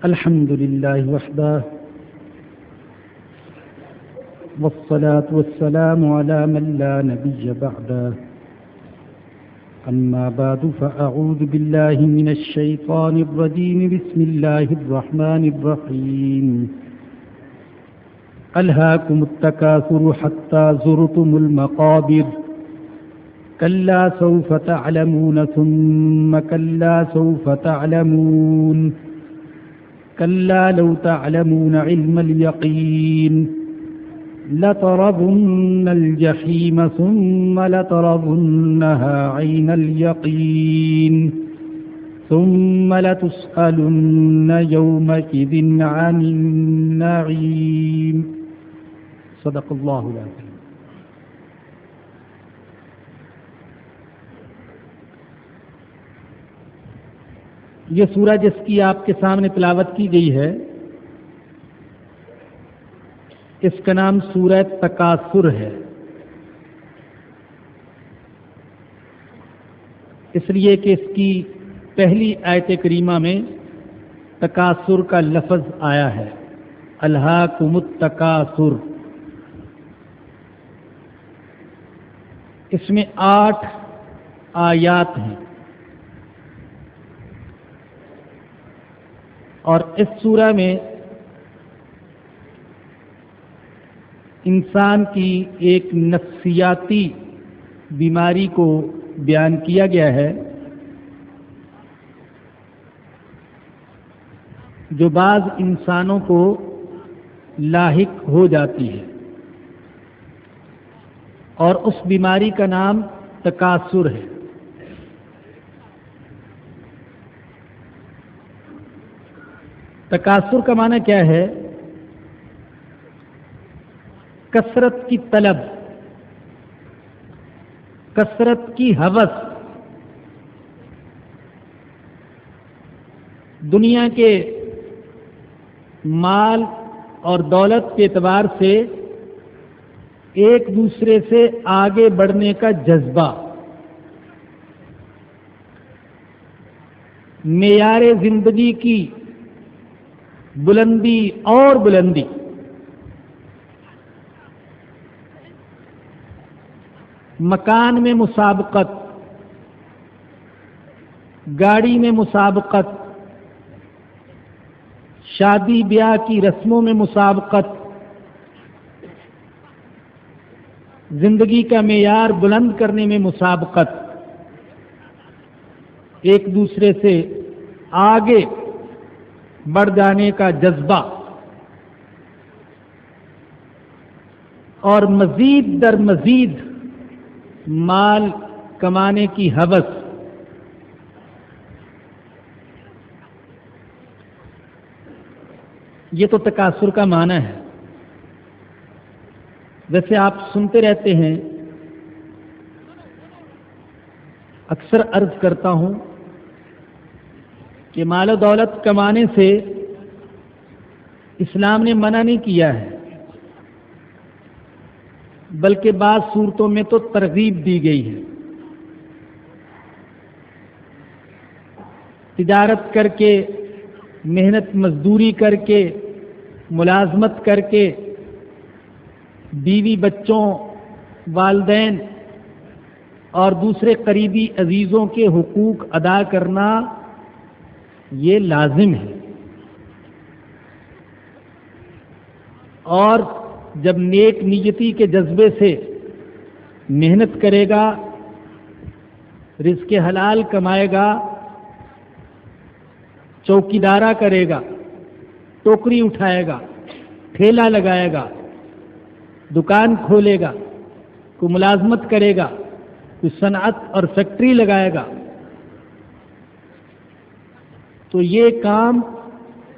الحمد لله وحده والصلاة والسلام على من لا نبي بعده أما بعد فأعوذ بالله من الشيطان الرجيم بسم الله الرحمن الرحيم ألهاكم التكاثر حتى زرتم المقابر كلا سوف تعلمون ثم كلا سوف تعلمون كلا لو تعلمون علم اليقين لترون الجحيم ثم لترونها عين اليقين ثم لتسألن يومئذ عن النعيم صدق الله العظيم. یہ سورہ جس کی آپ کے سامنے تلاوت کی گئی ہے اس کا نام سورہ تکاثر ہے، اس لیے کہ اس کی پہلی آیت کریمہ میں تکاثر کا لفظ آیا ہے، الہاکم التکاثر۔ اس میں 8 آیات ہیں اور اس سورہ میں انسان کی ایک نفسیاتی بیماری کو بیان کیا گیا ہے جو بعض انسانوں کو لاحق ہو جاتی ہے، اور اس بیماری کا نام تکاثر ہے۔ تکاثر کا معنی کیا ہے؟ کثرت کی طلب، کثرت کی ہوس۔ دنیا کے مال اور دولت کے اعتبار سے ایک دوسرے سے آگے بڑھنے کا جذبہ، معیار زندگی کی بلندی اور بلندی، مکان میں مسابقت، گاڑی میں مسابقت، شادی بیاہ کی رسموں میں مسابقت، زندگی کا معیار بلند کرنے میں مسابقت، ایک دوسرے سے آگے بڑھ جانے کا جذبہ، اور مزید در مزید مال کمانے کی ہوس۔ یہ تو تکاثر کا معنی ہے۔ ویسے آپ سنتے رہتے ہیں، اکثر عرض کرتا ہوں کہ مال و دولت کمانے سے اسلام نے منع نہیں کیا ہے، بلکہ بعض صورتوں میں تو ترغیب دی گئی ہے۔ تجارت کر کے، محنت مزدوری کر کے، ملازمت کر کے بیوی بچوں، والدین اور دوسرے قریبی عزیزوں کے حقوق ادا کرنا یہ لازم ہے، اور جب نیک نیتی کے جذبے سے محنت کرے گا، رزق حلال کمائے گا، چوکیدارا کرے گا، ٹوکری اٹھائے گا، ٹھیلا لگائے گا، دکان کھولے گا، کوئی ملازمت کرے گا، کوئی صنعت اور فیکٹری لگائے گا، تو یہ کام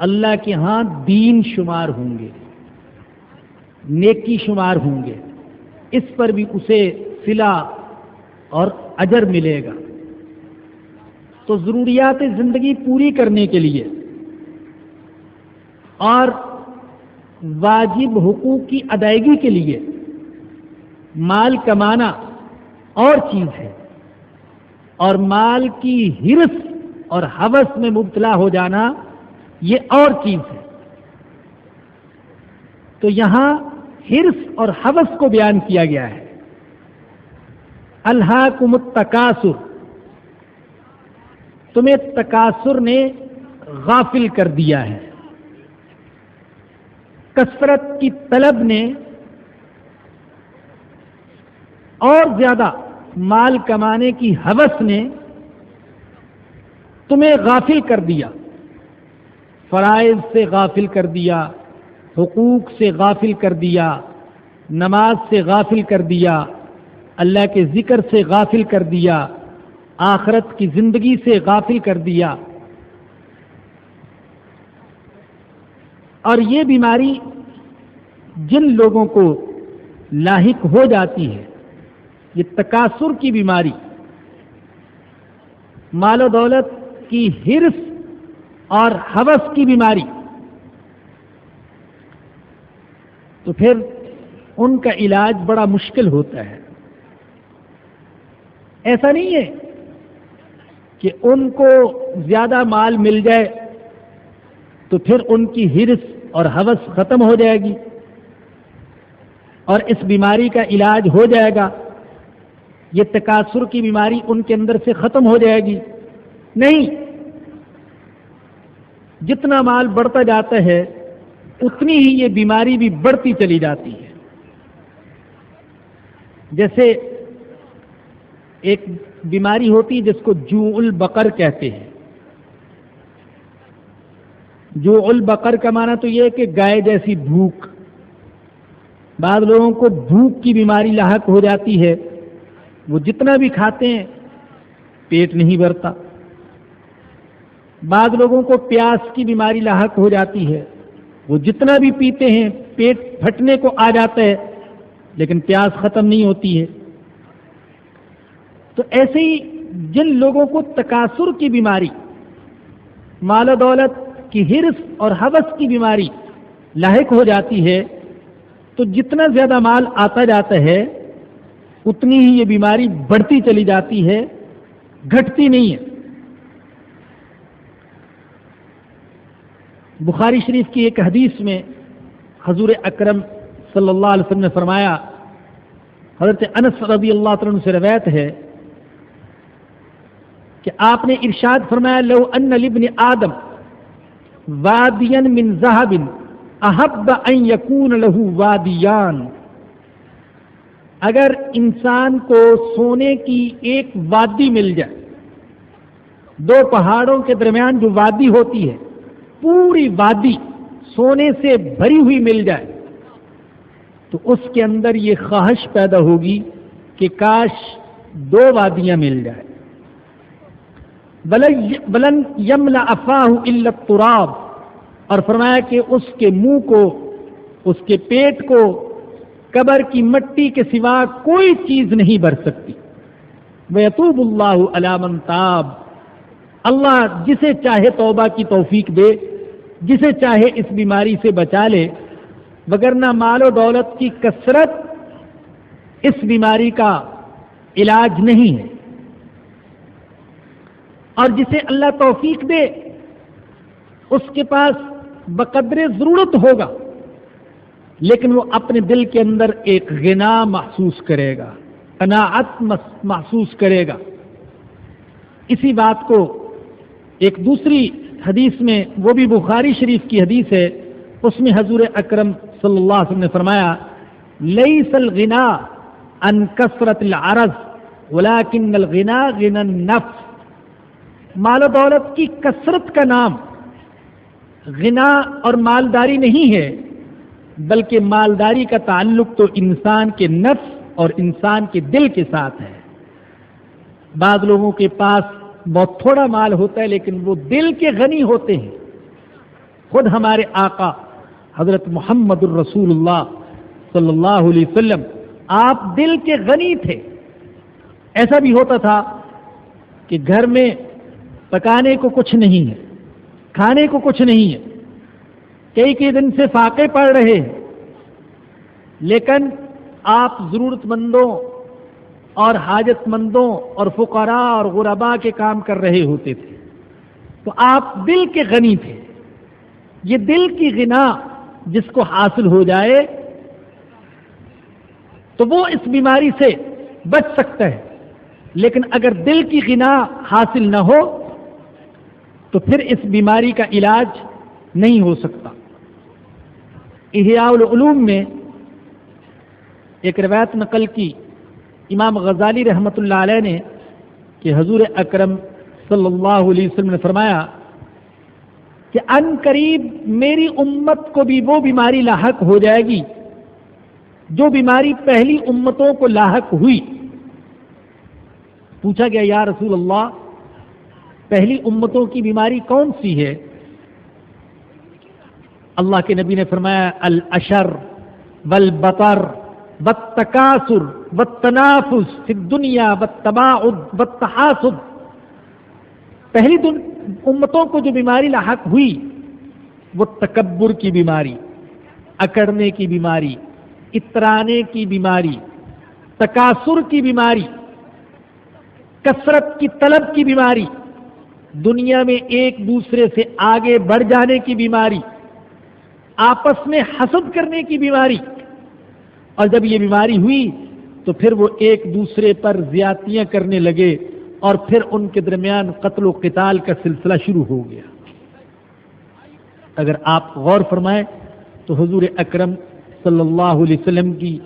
اللہ کے ہاں دین شمار ہوں گے، نیکی شمار ہوں گے، اس پر بھی اسے صلہ اور اجر ملے گا۔ تو ضروریات زندگی پوری کرنے کے لیے اور واجب حقوق کی ادائیگی کے لیے مال کمانا اور چیز ہے، اور مال کی ہرس اور ہوس میں مبتلا ہو جانا یہ اور چیز ہے. تو یہاں حرص اور ہوس کو بیان کیا گیا ہے. الہاکم التکاثر، تمہیں تکاثر نے غافل کر دیا ہے، کثرت کی طلب نے اور زیادہ مال کمانے کی ہوس نے تمہیں غافل کر دیا، فرائض سے غافل کر دیا، حقوق سے غافل کر دیا، نماز سے غافل کر دیا، اللہ کے ذکر سے غافل کر دیا، آخرت کی زندگی سے غافل کر دیا. اور یہ بیماری جن لوگوں کو لاحق ہو جاتی ہے، یہ تکاثر کی بیماری، مال و دولت کی حرص اور ہوس کی بیماری، تو پھر ان کا علاج بڑا مشکل ہوتا ہے. ایسا نہیں ہے کہ ان کو زیادہ مال مل جائے تو پھر ان کی حرص اور ہوس ختم ہو جائے گی اور اس بیماری کا علاج ہو جائے گا، یہ تکاثر کی بیماری ان کے اندر سے ختم ہو جائے گی. نہیں، جتنا مال بڑھتا جاتا ہے اتنی ہی یہ بیماری بھی بڑھتی چلی جاتی ہے. جیسے ایک بیماری ہوتی ہے جس کو جوع البقر کہتے ہیں. جوع البقر کا معنی تو یہ ہے کہ گائے جیسی بھوک. بعض لوگوں کو بھوک کی بیماری لاحق ہو جاتی ہے، وہ جتنا بھی کھاتے ہیں پیٹ نہیں بھرتا. بعض لوگوں کو پیاس کی بیماری لاحق ہو جاتی ہے، وہ جتنا بھی پیتے ہیں پیٹ پھٹنے کو آ جاتا ہے لیکن پیاس ختم نہیں ہوتی ہے. تو ایسے ہی جن لوگوں کو تکاثر کی بیماری، مال و دولت کی حرص اور ہوس کی بیماری لاحق ہو جاتی ہے تو جتنا زیادہ مال آتا جاتا ہے اتنی ہی یہ بیماری بڑھتی چلی جاتی ہے، گھٹتی نہیں ہے. بخاری شریف کی ایک حدیث میں حضور اکرم صلی اللہ علیہ وسلم نے فرمایا، حضرت انس رضی اللہ عنہ سے روایت ہے کہ آپ نے ارشاد فرمایا، لو ان لابن آدم وادیا من ذهب احب ان يكون له وادیان، اگر انسان کو سونے کی ایک وادی مل جائے، دو پہاڑوں کے درمیان جو وادی ہوتی ہے پوری وادی سونے سے بھری ہوئی مل جائے تو اس کے اندر یہ خواہش پیدا ہوگی کہ کاش دو وادیاں مل جائے. بلن یملا افاہ الا التراب، اور فرمایا کہ اس کے منہ کو، اس کے پیٹ کو قبر کی مٹی کے سوا کوئی چیز نہیں بھر سکتی. وَيَتُوبُ اللَّهُ عَلَى مَن تَابَ، اللہ جسے چاہے توبہ کی توفیق دے، جسے چاہے اس بیماری سے بچا لے، وگرنہ مال و دولت کی کثرت اس بیماری کا علاج نہیں ہے. اور جسے اللہ توفیق دے اس کے پاس بقدر ضرورت ہوگا لیکن وہ اپنے دل کے اندر ایک غنا محسوس کرے گا، قناعت محسوس کرے گا. اسی بات کو ایک دوسری حدیث میں، وہ بھی بخاری شریف کی حدیث ہے، اس میں حضور اکرم صلی اللہ علیہ وسلم نے فرمایا، لیس الغنا عن کثرت العرض ولکن الغنا غنى النفس، مال و دولت کی کثرت کا نام غنا اور مالداری نہیں ہے، بلکہ مالداری کا تعلق تو انسان کے نفس اور انسان کے دل کے ساتھ ہے. بعض لوگوں کے پاس بہت تھوڑا مال ہوتا ہے لیکن وہ دل کے غنی ہوتے ہیں. خود ہمارے آقا حضرت محمد الرسول اللہ صلی اللہ علیہ وسلم آپ دل کے غنی تھے. ایسا بھی ہوتا تھا کہ گھر میں پکانے کو کچھ نہیں ہے، کھانے کو کچھ نہیں ہے، کئی دن سے فاقے پڑ رہے ہیں، لیکن آپ ضرورت مندوں اور حاجت مندوں اور فقراء اور غرباء کے کام کر رہے ہوتے تھے. تو آپ دل کے غنی تھے. یہ دل کی غنا جس کو حاصل ہو جائے تو وہ اس بیماری سے بچ سکتا ہے، لیکن اگر دل کی غنا حاصل نہ ہو تو پھر اس بیماری کا علاج نہیں ہو سکتا۔ احیاء العلوم میں ایک روایت نقل کی امام غزالی رحمۃ اللہ علیہ نے کہ حضور اکرم صلی اللہ علیہ وسلم نے فرمایا کہ ان قریب میری امت کو بھی وہ بیماری لاحق ہو جائے گی جو بیماری پہلی امتوں کو لاحق ہوئی۔ پوچھا گیا یا رسول اللہ پہلی امتوں کی بیماری کون سی ہے؟ اللہ کے نبی نے فرمایا الاشر والبطر والتکاثر والتنافس فی الدنیا والتباعد والتحاسد، پہلی امتوں کو جو بیماری لاحق ہوئی وہ تکبر کی بیماری، اکڑنے کی بیماری، اترانے کی بیماری، تکاثر کی بیماری، کثرت کی طلب کی بیماری، دنیا میں ایک دوسرے سے آگے بڑھ جانے کی بیماری، آپس میں حسد کرنے کی بیماری، اور جب یہ بیماری ہوئی تو پھر وہ ایک دوسرے پر زیادتیاں کرنے لگے اور پھر ان کے درمیان قتل و قتال کا سلسلہ شروع ہو گیا۔ اگر آپ غور فرمائیں تو حضور اکرم صلی اللہ علیہ وسلم کی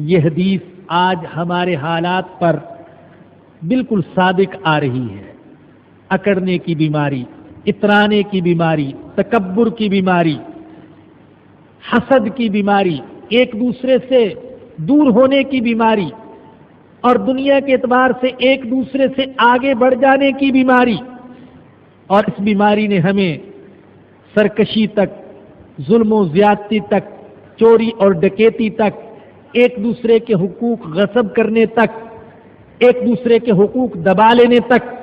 یہ حدیث آج ہمارے حالات پر بالکل صادق آ رہی ہے۔ اکڑنے کی بیماری، اترانے کی بیماری، تکبر کی بیماری، حسد کی بیماری، ایک دوسرے سے دور ہونے کی بیماری، اور دنیا کے اعتبار سے ایک دوسرے سے آگے بڑھ جانے کی بیماری، اور اس بیماری نے ہمیں سرکشی تک، ظلم و زیادتی تک، چوری اور ڈکیتی تک، ایک دوسرے کے حقوق غصب کرنے تک، ایک دوسرے کے حقوق دبا لینے تک،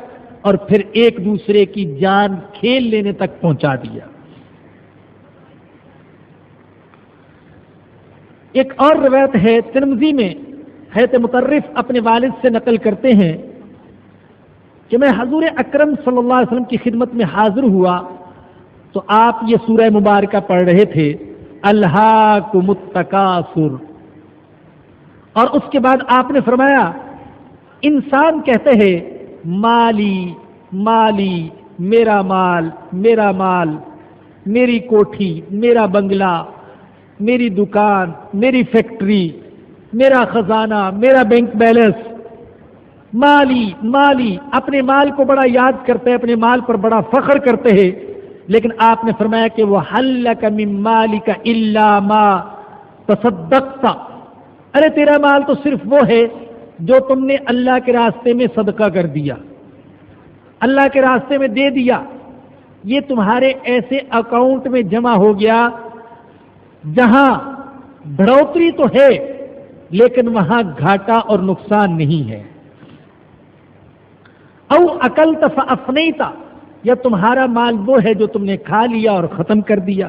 اور پھر ایک دوسرے کی جان کھیل لینے تک پہنچا دیا۔ ایک اور روایت ہے ترمذی میں، حضرت مطرف اپنے والد سے نقل کرتے ہیں کہ میں حضور اکرم صلی اللہ علیہ وسلم کی خدمت میں حاضر ہوا تو آپ یہ سورہ مبارکہ پڑھ رہے تھے الہاکم التکاثر، اور اس کے بعد آپ نے فرمایا انسان کہتے ہیں مالی مالی، میرا مال میرا مال، میری کوٹھی، میرا بنگلہ، میری دکان، میری فیکٹری، میرا خزانہ، میرا بینک بیلنس، مالی مالی، اپنے مال کو بڑا یاد کرتے ہیں، اپنے مال پر بڑا فخر کرتے ہیں، لیکن آپ نے فرمایا کہ وہ حلک من مالک الا ما تصدقت، ارے تیرا مال تو صرف وہ ہے جو تم نے اللہ کے راستے میں صدقہ کر دیا، اللہ کے راستے میں دے دیا، یہ تمہارے ایسے اکاؤنٹ میں جمع ہو گیا جہاں بڑھوتری تو ہے لیکن وہاں گھاٹا اور نقصان نہیں ہے۔ او اکلت فافنیت، یا تمہارا مال وہ ہے جو تم نے کھا لیا اور ختم کر دیا۔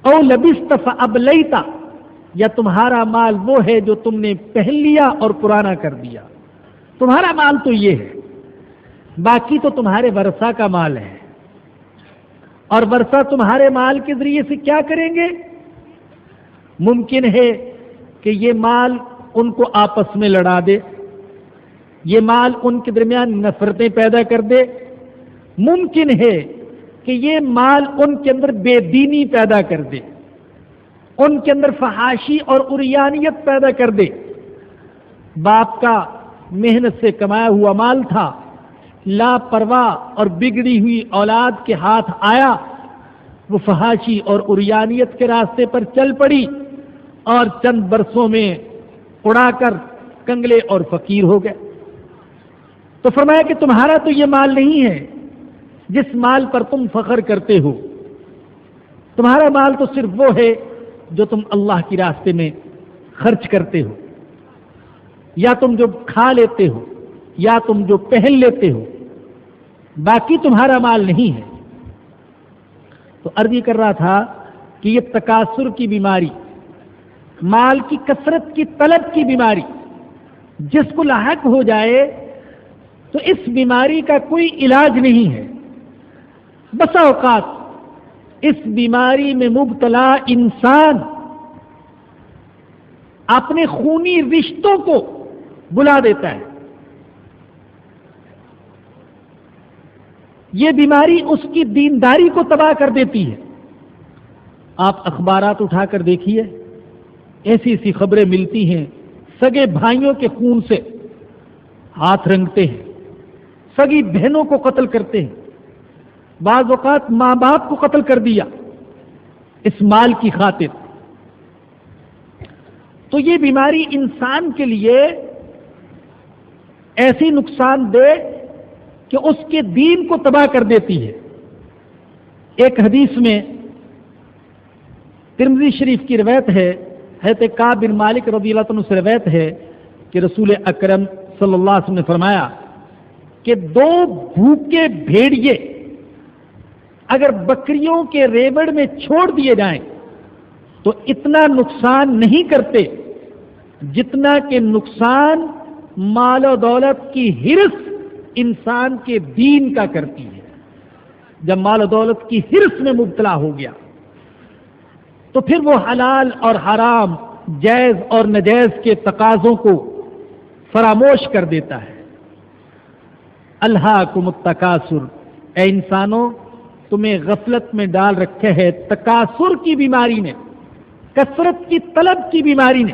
او لبست فابلیت، یا تمہارا مال وہ ہے جو تم نے پہن لیا اور پرانا کر دیا۔ تمہارا مال تو یہ ہے، باقی تو تمہارے ورثہ کا مال ہے، اور ورثہ تمہارے مال کے ذریعے سے کیا کریں گے؟ ممکن ہے کہ یہ مال ان کو آپس میں لڑا دے، یہ مال ان کے درمیان نفرتیں پیدا کر دے، ممکن ہے کہ یہ مال ان کے اندر بے دینی پیدا کر دے، ان کے اندر فحاشی اور عریانیت پیدا کر دے۔ باپ کا محنت سے کمایا ہوا مال تھا، لاپرواہ اور بگڑی ہوئی اولاد کے ہاتھ آیا، وہ فحاشی اور عریانیت کے راستے پر چل پڑی اور چند برسوں میں اڑا کر کنگلے اور فقیر ہو گئے۔ تو فرمایا کہ تمہارا تو یہ مال نہیں ہے جس مال پر تم فخر کرتے ہو، تمہارا مال تو صرف وہ ہے جو تم اللہ کے راستے میں خرچ کرتے ہو، یا تم جو کھا لیتے ہو، یا تم جو پہن لیتے ہو، باقی تمہارا مال نہیں ہے۔ تو عرض یہ کر رہا تھا کہ یہ تکاثر کی بیماری، مال کی کثرت کی طلب کی بیماری جس کو لاحق ہو جائے تو اس بیماری کا کوئی علاج نہیں ہے۔ بسا اوقات اس بیماری میں مبتلا انسان اپنے خونی رشتوں کو بلا دیتا ہے. یہ بیماری اس کی دینداری کو تباہ کر دیتی ہے. آپ اخبارات اٹھا کر دیکھیے، ایسی ایسی خبریں ملتی ہیں، سگے بھائیوں کے خون سے ہاتھ رنگتے ہیں، سگی بہنوں کو قتل کرتے ہیں، بعض اوقات ماں باپ کو قتل کر دیا اس مال کی خاطر. تو یہ بیماری انسان کے لیے ایسی نقصان دہ کہ اس کے دین کو تباہ کر دیتی ہے. ایک حدیث میں ترمذی شریف کی روایت ہے، حضرت کعب بن مالک رضی اللہ عنہ سے روایت ہے کہ رسول اکرم صلی اللہ علیہ وسلم نے فرمایا کہ 2 بھوکے بھیڑیے اگر بکریوں کے ریوڑ میں چھوڑ دیے جائیں تو اتنا نقصان نہیں کرتے جتنا کہ نقصان مال و دولت کی ہرس انسان کے دین کا کرتی ہے. جب مال و دولت کی ہرس میں مبتلا ہو گیا تو پھر وہ حلال اور حرام، جائز اور ناجائز کے تقاضوں کو فراموش کر دیتا ہے. الہاکم التکاثر، اے انسانوں تمہیں غفلت میں ڈال رکھے ہے تکاثر کی بیماری نے، کثرت کی طلب کی بیماری نے.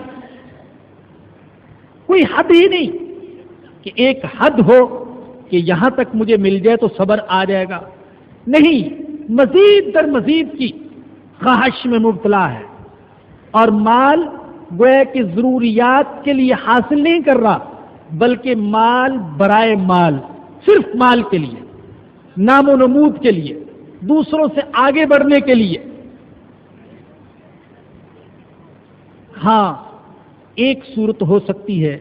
کوئی حد ہی نہیں کہ ایک حد ہو کہ یہاں تک مجھے مل جائے تو صبر آ جائے گا. نہیں، مزید در مزید کی خواہش میں مبتلا ہے، اور مال گویا کہ ضروریات کے لیے حاصل نہیں کر رہا، بلکہ مال برائے مال، صرف مال کے لیے، نام و نمود کے لیے، دوسروں سے آگے بڑھنے کے لیے. ہاں، ایک صورت ہو سکتی ہے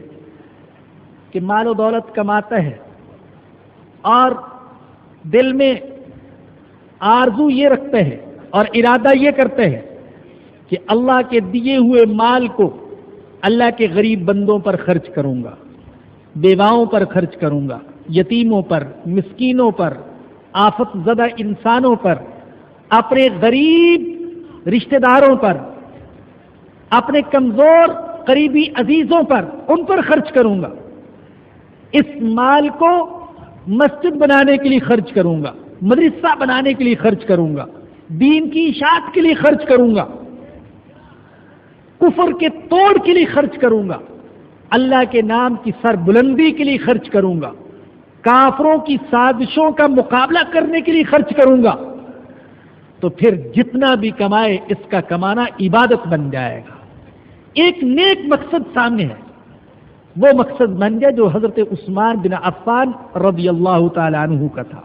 کہ مال و دولت کماتا ہے اور دل میں آرزو یہ رکھتے ہیں اور ارادہ یہ کرتے ہیں کہ اللہ کے دیے ہوئے مال کو اللہ کے غریب بندوں پر خرچ کروں گا، بیواؤں پر خرچ کروں گا، یتیموں پر، مسکینوں پر، آفت زدہ انسانوں پر، اپنے غریب رشتہ داروں پر، اپنے کمزور قریبی عزیزوں پر، ان پر خرچ کروں گا. اس مال کو مسجد بنانے کے لیے خرچ کروں گا، مدرسہ بنانے کے لیے خرچ کروں گا، دین کی اشاعت کے لیے خرچ کروں گا، کفر کے توڑ کے لیے خرچ کروں گا، اللہ کے نام کی سر بلندی کے لیے خرچ کروں گا، کافروں کی سازشوں کا مقابلہ کرنے کے لیے خرچ کروں گا. تو پھر جتنا بھی کمائے اس کا کمانا عبادت بن جائے گا. ایک نیک مقصد سامنے ہے، وہ مقصد بن گیا جو حضرت عثمان بن عفان رضی اللہ تعالی عنہ کا تھا.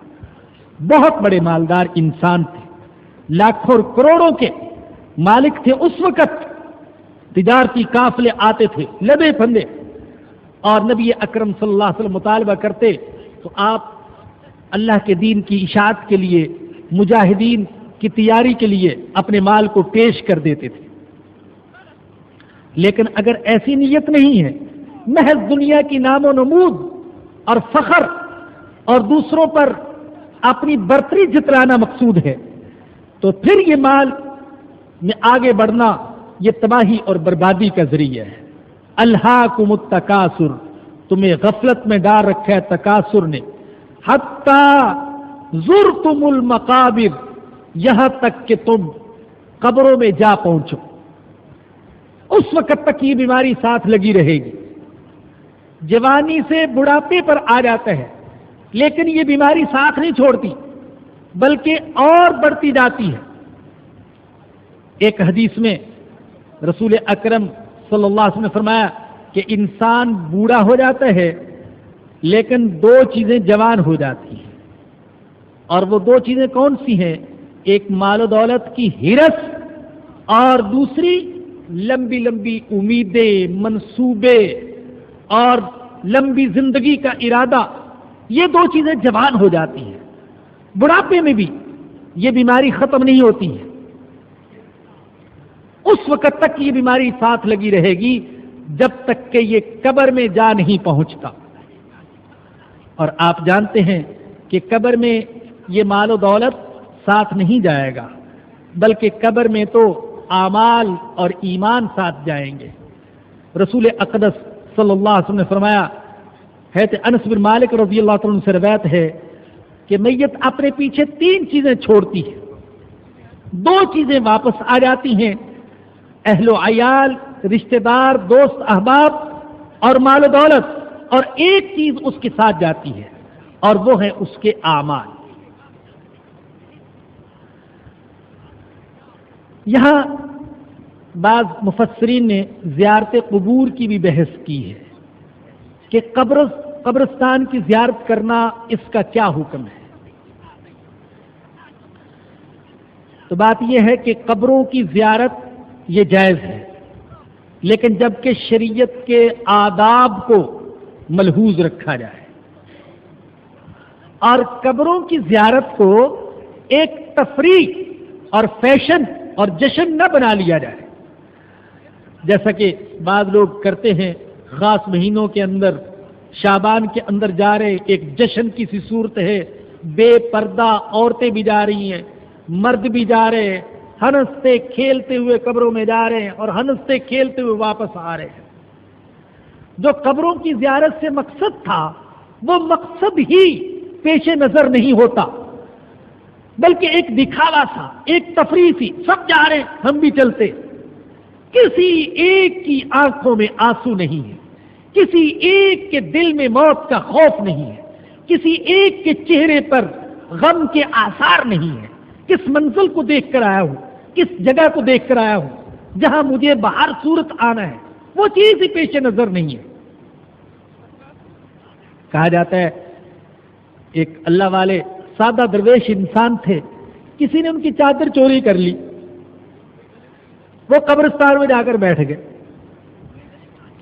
بہت بڑے مالدار انسان تھے، لاکھوں اور کروڑوں کے مالک تھے. اس وقت تجارتی قافلے آتے تھے لبے پھندے، اور نبی اکرم صلی اللہ علیہ وسلم مطالبہ کرتے تو آپ اللہ کے دین کی اشاعت کے لیے، مجاہدین کی تیاری کے لیے اپنے مال کو پیش کر دیتے تھے. لیکن اگر ایسی نیت نہیں ہے، محض دنیا کی نام و نمود اور فخر اور دوسروں پر اپنی برتری جتلانا مقصود ہے، تو پھر یہ مال میں آگے بڑھنا یہ تباہی اور بربادی کا ذریعہ ہے. الہاکم التکاثر، تمہیں غفلت میں ڈال رکھا ہے تکاثر نے، حتی زرتم المقابر، یہاں تک کہ تم قبروں میں جا پہنچو. اس وقت تک یہ بیماری ساتھ لگی رہے گی. جوانی سے بڑھاپے پر آ جاتا ہے، لیکن یہ بیماری ساتھ نہیں چھوڑتی بلکہ اور بڑھتی جاتی ہے. ایک حدیث میں رسول اکرم صلی اللہ علیہ وسلم نے فرمایا کہ انسان بوڑھا ہو جاتا ہے لیکن 2 چیزیں جوان ہو جاتی ہیں، اور وہ 2 چیزیں کون سی ہیں؟ ایک مال و دولت کی ہرس، اور دوسری لمبی لمبی امیدیں، منصوبے اور لمبی زندگی کا ارادہ. یہ 2 چیزیں جوان ہو جاتی ہیں. بڑھاپے میں بھی یہ بیماری ختم نہیں ہوتی ہے. اس وقت تک یہ بیماری ساتھ لگی رہے گی جب تک کہ یہ قبر میں جا نہیں پہنچتا. اور آپ جانتے ہیں کہ قبر میں یہ مال و دولت ساتھ نہیں جائے گا. بلکہ قبر میں تو اعمال اور ایمان ساتھ جائیں گے۔ رسول اقدس صلی اللہ علیہ وسلم نے فرمایا، حضرت انس بن مالک رضی اللہ عنہ سے روایت ہے کہ میت اپنے پیچھے 3 چیزیں چھوڑتی ہے، 2 چیزیں واپس آ جاتی ہیں، اہل و عیال، رشتہ دار، دوست احباب اور مال و دولت، اور ایک چیز اس کے ساتھ جاتی ہے اور وہ ہے اس کے اعمال۔ یہاں بعض مفسرین نے زیارت قبور کی بھی بحث کی ہے کہ قبرستان کی زیارت کرنا اس کا کیا حکم ہے۔ تو بات یہ ہے کہ قبروں کی زیارت یہ جائز ہے، لیکن جبکہ شریعت کے آداب کو ملحوظ رکھا جائے اور قبروں کی زیارت کو ایک تفریح اور فیشن اور جشن نہ بنا لیا جائے، جیسا کہ بعض لوگ کرتے ہیں خاص مہینوں کے اندر، شعبان کے اندر جا رہے، ایک جشن کی سی صورت ہے، بے پردہ عورتیں بھی جا رہی ہیں، مرد بھی جا رہے ہیں، ہنستے کھیلتے ہوئے قبروں میں جا رہے ہیں اور ہنستے کھیلتے ہوئے واپس آ رہے ہیں۔ جو قبروں کی زیارت سے مقصد تھا وہ مقصد ہی پیش نظر نہیں ہوتا، بلکہ ایک دکھاوا تھا، ایک تفریح تھی، سب جا رہے ہیں ہم بھی چلتے۔ کسی ایک کی آنکھوں میں آنسو نہیں ہے، کسی ایک کے دل میں موت کا خوف نہیں ہے، کسی ایک کے چہرے پر غم کے آثار نہیں ہے۔ کس منزل کو دیکھ کر آیا ہوں، کس جگہ کو دیکھ کر آیا ہوں جہاں مجھے باہر صورت آنا ہے، وہ چیز ہی پیش نظر نہیں ہے۔ کہا جاتا ہے ایک اللہ والے سادہ درویش انسان تھے، کسی نے ان کی چادر چوری کر لی، وہ قبرستان میں جا کر بیٹھ گئے۔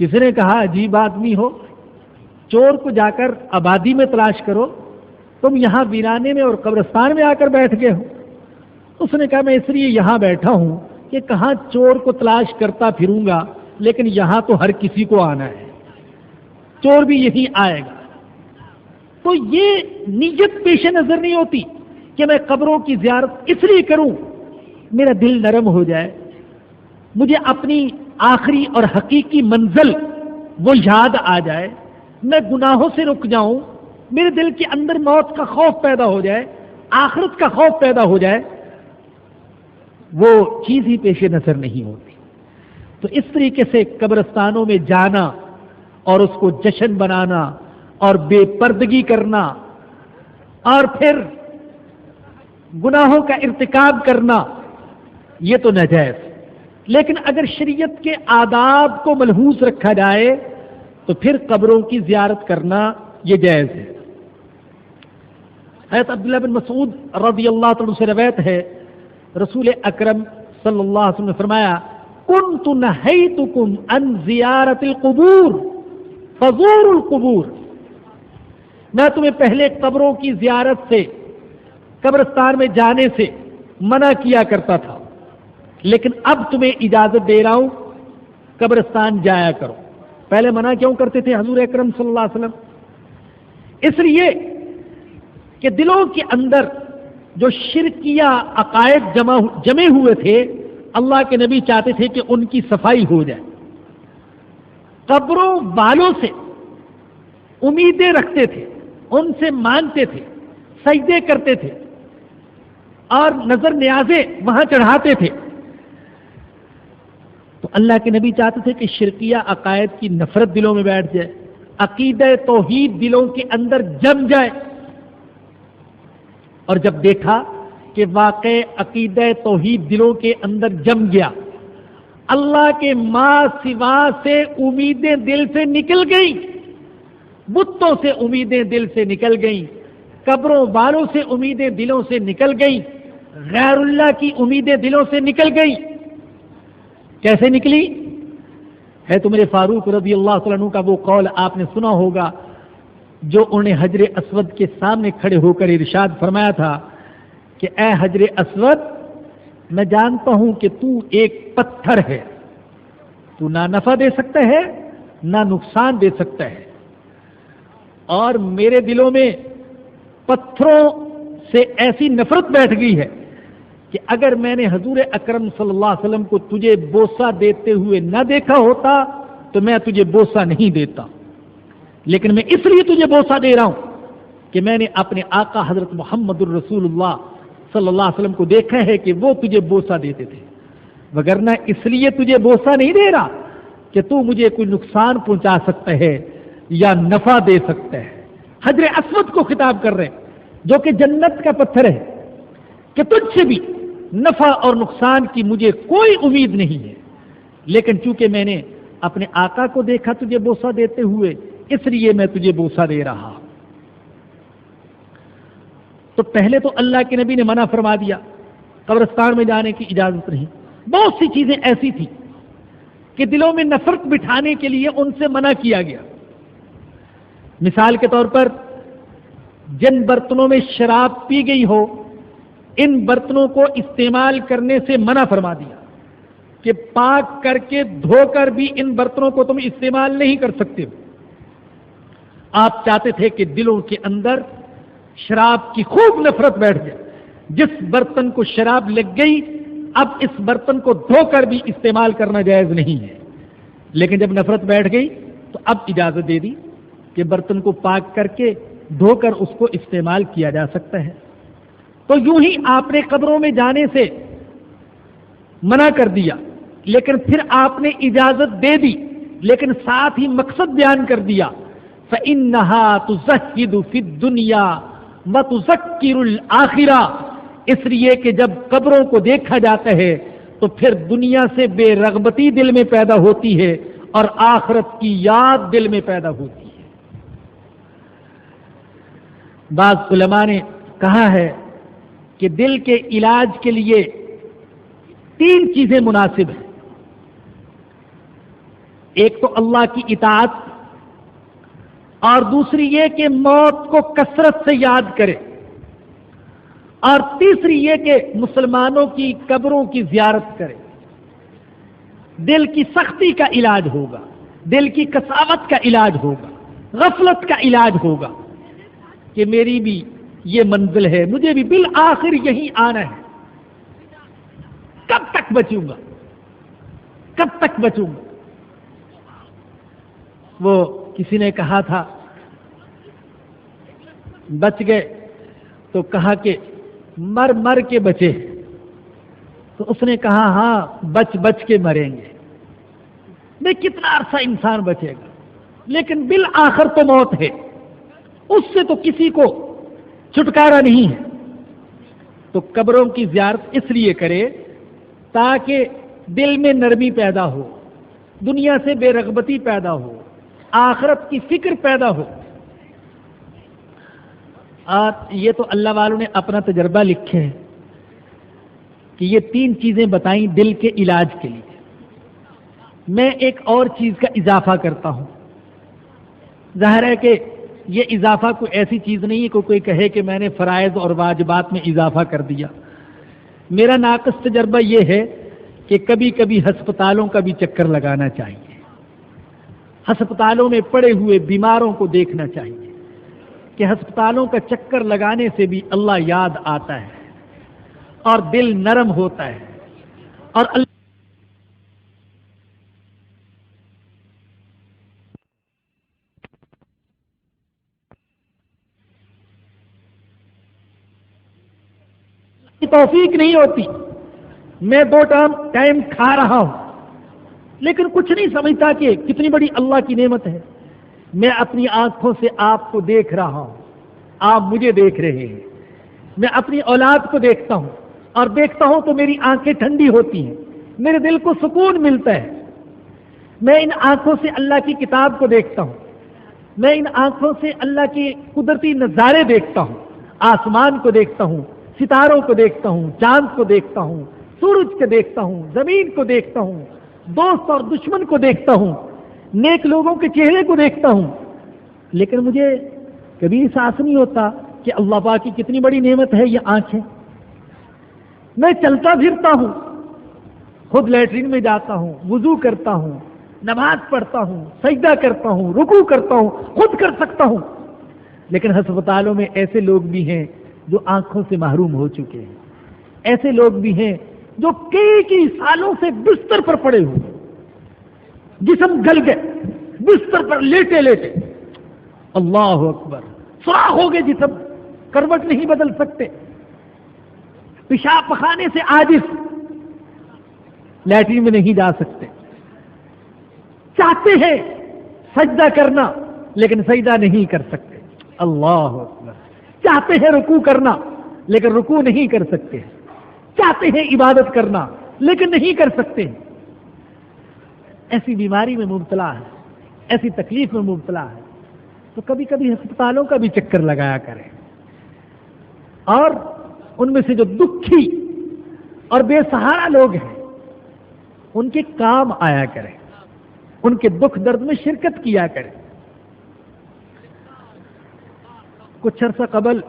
کسی نے کہا عجیب آدمی ہو، چور کو جا کر آبادی میں تلاش کرو، تم یہاں ویرانے میں اور قبرستان میں آ کر بیٹھ گئے ہو۔ اس نے کہا میں اس لیے یہاں بیٹھا ہوں کہ کہاں چور کو تلاش کرتا پھروں گا، لیکن یہاں تو ہر کسی کو آنا ہے، چور بھی یہی آئے گا۔ تو یہ نیت پیش نظر نہیں ہوتی کہ میں قبروں کی زیارت اس لیے کروں میرا دل نرم ہو جائے، مجھے اپنی آخری اور حقیقی منزل وہ یاد آ جائے، میں گناہوں سے رک جاؤں، میرے دل کے اندر موت کا خوف پیدا ہو جائے، آخرت کا خوف پیدا ہو جائے، وہ چیز ہی پیش نظر نہیں ہوتی۔ تو اس طریقے سے قبرستانوں میں جانا اور اس کو جشن بنانا اور بے پردگی کرنا اور پھر گناہوں کا ارتکاب کرنا یہ تو ناجائز، لیکن اگر شریعت کے آداب کو ملحوظ رکھا جائے تو پھر قبروں کی زیارت کرنا یہ جائز ہے۔ حضرت عبداللہ بن مسعود رضی اللہ عنہ سے روایت ہے، رسول اکرم صلی اللہ علیہ وسلم نے فرمایا کنت نہیتکم عن زیارت القبور فزوروا القبور، میں تمہیں پہلے قبروں کی زیارت سے، قبرستان میں جانے سے منع کیا کرتا تھا، لیکن اب تمہیں اجازت دے رہا ہوں قبرستان جایا کرو۔ پہلے منع کیوں کرتے تھے حضور اکرم صلی اللہ علیہ وسلم؟ اس لیے کہ دلوں کے اندر جو شرکیہ عقائد جمے ہوئے تھے، اللہ کے نبی چاہتے تھے کہ ان کی صفائی ہو جائے۔ قبروں والوں سے امیدیں رکھتے تھے، ان سے مانگتے تھے، سجدے کرتے تھے اور نظر نیازیں وہاں چڑھاتے تھے۔ تو اللہ کے نبی چاہتے تھے کہ شرکیہ عقائد کی نفرت دلوں میں بیٹھ جائے، عقیدہ توحید دلوں کے اندر جم جائے، اور جب دیکھا کہ واقع عقیدہ توحید دلوں کے اندر جم گیا، اللہ کے ماں سوا سے امیدیں دل سے نکل گئیں، بتوں سے امیدیں دل سے نکل گئیں، قبروں والوں سے امیدیں دلوں سے نکل گئیں، غیر اللہ کی امیدیں دلوں سے نکل گئیں۔ کیسے نکلی؟ ہے تو میرے فاروق رضی اللہ تعالیٰ عنہ کا وہ قول آپ نے سنا ہوگا، جو انہوں نے حجر اسود کے سامنے کھڑے ہو کر ارشاد فرمایا تھا کہ اے حجر اسود، میں جانتا ہوں کہ تو ایک پتھر ہے، تو نہ نفع دے سکتا ہے نہ نقصان دے سکتا ہے، اور میرے دلوں میں پتھروں سے ایسی نفرت بیٹھ گئی ہے کہ اگر میں نے حضور اکرم صلی اللہ علیہ وسلم کو تجھے بوسہ دیتے ہوئے نہ دیکھا ہوتا تو میں تجھے بوسہ نہیں دیتا، لیکن میں اس لیے تجھے بوسہ دے رہا ہوں کہ میں نے اپنے آقا حضرت محمد الرسول اللہ صلی اللہ علیہ وسلم کو دیکھا ہے کہ وہ تجھے بوسہ دیتے تھے، وگرنہ اس لیے تجھے بوسہ نہیں دے رہا کہ تو مجھے کوئی نقصان پہنچا سکتا ہے یا نفع دے سکتا ہے۔ حجر اسود کو خطاب کر رہے ہیں جو کہ جنت کا پتھر ہے کہ تجھ سے بھی نفع اور نقصان کی مجھے کوئی امید نہیں ہے، لیکن چونکہ میں نے اپنے آقا کو دیکھا تجھے بوسہ دیتے ہوئے اس لیے میں تجھے بوسہ دے رہا۔ تو پہلے تو اللہ کے نبی نے منع فرما دیا، قبرستان میں جانے کی اجازت نہیں۔ بہت سی چیزیں ایسی تھی کہ دلوں میں نفرت بٹھانے کے لیے ان سے منع کیا گیا۔ مثال کے طور پر جن برتنوں میں شراب پی گئی ہو ان برتنوں کو استعمال کرنے سے منع فرما دیا کہ پاک کر کے دھو کر بھی ان برتنوں کو تم استعمال نہیں کر سکتے ہو۔ آپ چاہتے تھے کہ دلوں کے اندر شراب کی خوب نفرت بیٹھ جائے، جس برتن کو شراب لگ گئی اب اس برتن کو دھو کر بھی استعمال کرنا جائز نہیں ہے، لیکن جب نفرت بیٹھ گئی تو اب اجازت دے دی کہ برتن کو پاک کر کے دھو کر اس کو استعمال کیا جا سکتا ہے۔ تو یوں ہی آپ نے قبروں میں جانے سے منع کر دیا، لیکن پھر آپ نے اجازت دے دی، لیکن ساتھ ہی مقصد بیان کر دیا فَإِنَّهَا تُزَهِّدُ فِي الدُّنْيَا وَتُذَكِّرُ الْآخِرَةَ، اس لیے کہ جب قبروں کو دیکھا جاتا ہے تو پھر دنیا سے بے رغبتی دل میں پیدا ہوتی ہے اور آخرت کی یاد دل میں پیدا ہوتی ہے۔ بعض علماء نے کہا ہے کہ دل کے علاج کے لیے 3 چیزیں مناسب ہیں۔ ایک تو اللہ کی اطاعت، اور دوسری یہ کہ موت کو کثرت سے یاد کرے، اور تیسری یہ کہ مسلمانوں کی قبروں کی زیارت کرے۔ دل کی سختی کا علاج ہوگا، دل کی کساوت کا علاج ہوگا، غفلت کا علاج ہوگا کہ میری بھی یہ منزل ہے، مجھے بھی بالآخر یہیں آنا ہے، کب تک بچوں گا، کب تک بچوں گا۔ وہ کسی نے کہا تھا بچ گئے تو کہا کہ مر مر کے بچے، تو اس نے کہا ہاں بچ بچ کے مریں گے۔ میں کتنا عرصہ انسان بچے گا، لیکن بالآخر تو موت ہے، اس سے تو کسی کو چھٹکارا نہیں ہے۔ تو قبروں کی زیارت اس لیے کرے تاکہ دل میں نرمی پیدا ہو، دنیا سے بے رغبتی پیدا ہو، آخرت کی فکر پیدا ہو۔ یہ تو اللہ والوں نے اپنا تجربہ لکھے ہیں کہ یہ 3 چیزیں بتائیں دل کے علاج کے لیے۔ میں ایک اور چیز کا اضافہ کرتا ہوں۔ ظاہر ہے کہ یہ اضافہ کوئی ایسی چیز نہیں ہے کہ کوئی کہے کہ میں نے فرائض اور واجبات میں اضافہ کر دیا۔ میرا ناقص تجربہ یہ ہے کہ کبھی کبھی ہسپتالوں کا بھی چکر لگانا چاہیے، ہسپتالوں میں پڑے ہوئے بیماروں کو دیکھنا چاہیے کہ ہسپتالوں کا چکر لگانے سے بھی اللہ یاد آتا ہے اور دل نرم ہوتا ہے، اور اللہ کی توفیق نہیں ہوتی۔ میں 2 ٹائم کھا رہا ہوں لیکن کچھ نہیں سمجھتا کہ کتنی بڑی اللہ کی نعمت ہے۔ میں اپنی آنکھوں سے آپ کو دیکھ رہا ہوں، آپ مجھے دیکھ رہے ہیں، میں اپنی اولاد کو دیکھتا ہوں اور دیکھتا ہوں تو میری آنکھیں ٹھنڈی ہوتی ہیں، میرے دل کو سکون ملتا ہے۔ میں ان آنکھوں سے اللہ کی کتاب کو دیکھتا ہوں، میں ان آنکھوں سے اللہ کے قدرتی نظارے دیکھتا ہوں، آسمان کو دیکھتا ہوں، ستاروں کو دیکھتا ہوں، چاند کو دیکھتا ہوں، سورج کو دیکھتا ہوں، زمین کو دیکھتا ہوں، دوست اور دشمن کو دیکھتا ہوں، نیک لوگوں کے چہرے کو دیکھتا ہوں، لیکن مجھے کبھی احساس نہیں ہوتا کہ اللہ پاک کی کتنی بڑی نعمت ہے یہ آنکھیں۔ میں چلتا پھرتا ہوں، خود لیٹرین میں جاتا ہوں، وضو کرتا ہوں، نماز پڑھتا ہوں، سجدہ کرتا ہوں، رکوع کرتا ہوں، خود کر سکتا ہوں، لیکن ہسپتالوں میں ایسے لوگ بھی ہیں جو آنکھوں سے محروم ہو چکے ہیں۔ ایسے لوگ بھی ہیں جو کئی سالوں سے بستر پر پڑے ہوئے، جسم گل گئے، بستر پر لیٹے لیٹے، اللہ اکبر، سوراخ ہو گئے جسم، کروٹ نہیں بدل سکتے، پیشاب پخانے سے عاجز، لیٹرین میں نہیں جا سکتے، چاہتے ہیں سجدہ کرنا لیکن سجدہ نہیں کر سکتے، اللہ اکبر، چاہتے ہیں رکوع کرنا لیکن رکوع نہیں کر سکتے، چاہتے ہیں عبادت کرنا لیکن نہیں کر سکتے، ایسی بیماری میں مبتلا ہے، ایسی تکلیف میں مبتلا ہے، تو کبھی کبھی ہسپتالوں کا بھی چکر لگایا کریں، اور ان میں سے جو دکھی اور بے سہارا لوگ ہیں ان کے کام آیا کریں، ان کے دکھ درد میں شرکت کیا کریں۔ کچھ عرصہ قبل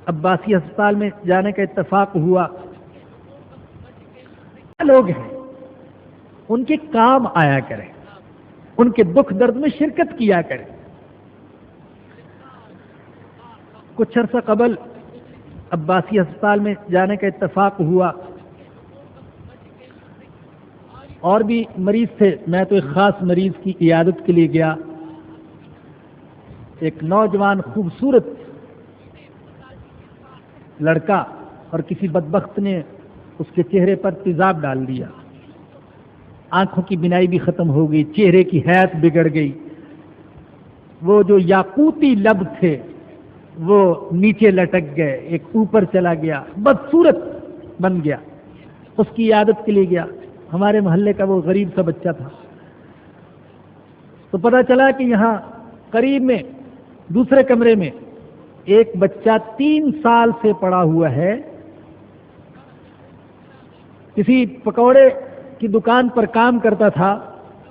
عباسی ہسپتال میں جانے کا اتفاق ہوا، لوگ ہیں ان کے کام آیا کریں، ان کے دکھ درد میں شرکت کیا کریں۔ کچھ عرصہ قبل عباسی ہسپتال میں جانے کا اتفاق ہوا، اور بھی مریض تھے، میں تو ایک خاص مریض کی عیادت کے لیے گیا، ایک نوجوان خوبصورت لڑکا، اور کسی بدبخت نے اس کے چہرے پر تیزاب ڈال دیا، آنکھوں کی بینائی بھی ختم ہو گئی، چہرے کی حیت بگڑ گئی، وہ جو یاقوتی لب تھے وہ نیچے لٹک گئے، ایک اوپر چلا گیا، بدصورت بن گیا۔ اس کی عیادت کے لیے گیا، ہمارے محلے کا وہ غریب سا بچہ تھا، تو پتہ چلا کہ یہاں قریب میں دوسرے کمرے میں ایک بچہ 3 سال سے پڑا ہوا ہے، کسی پکوڑے کی دکان پر کام کرتا تھا،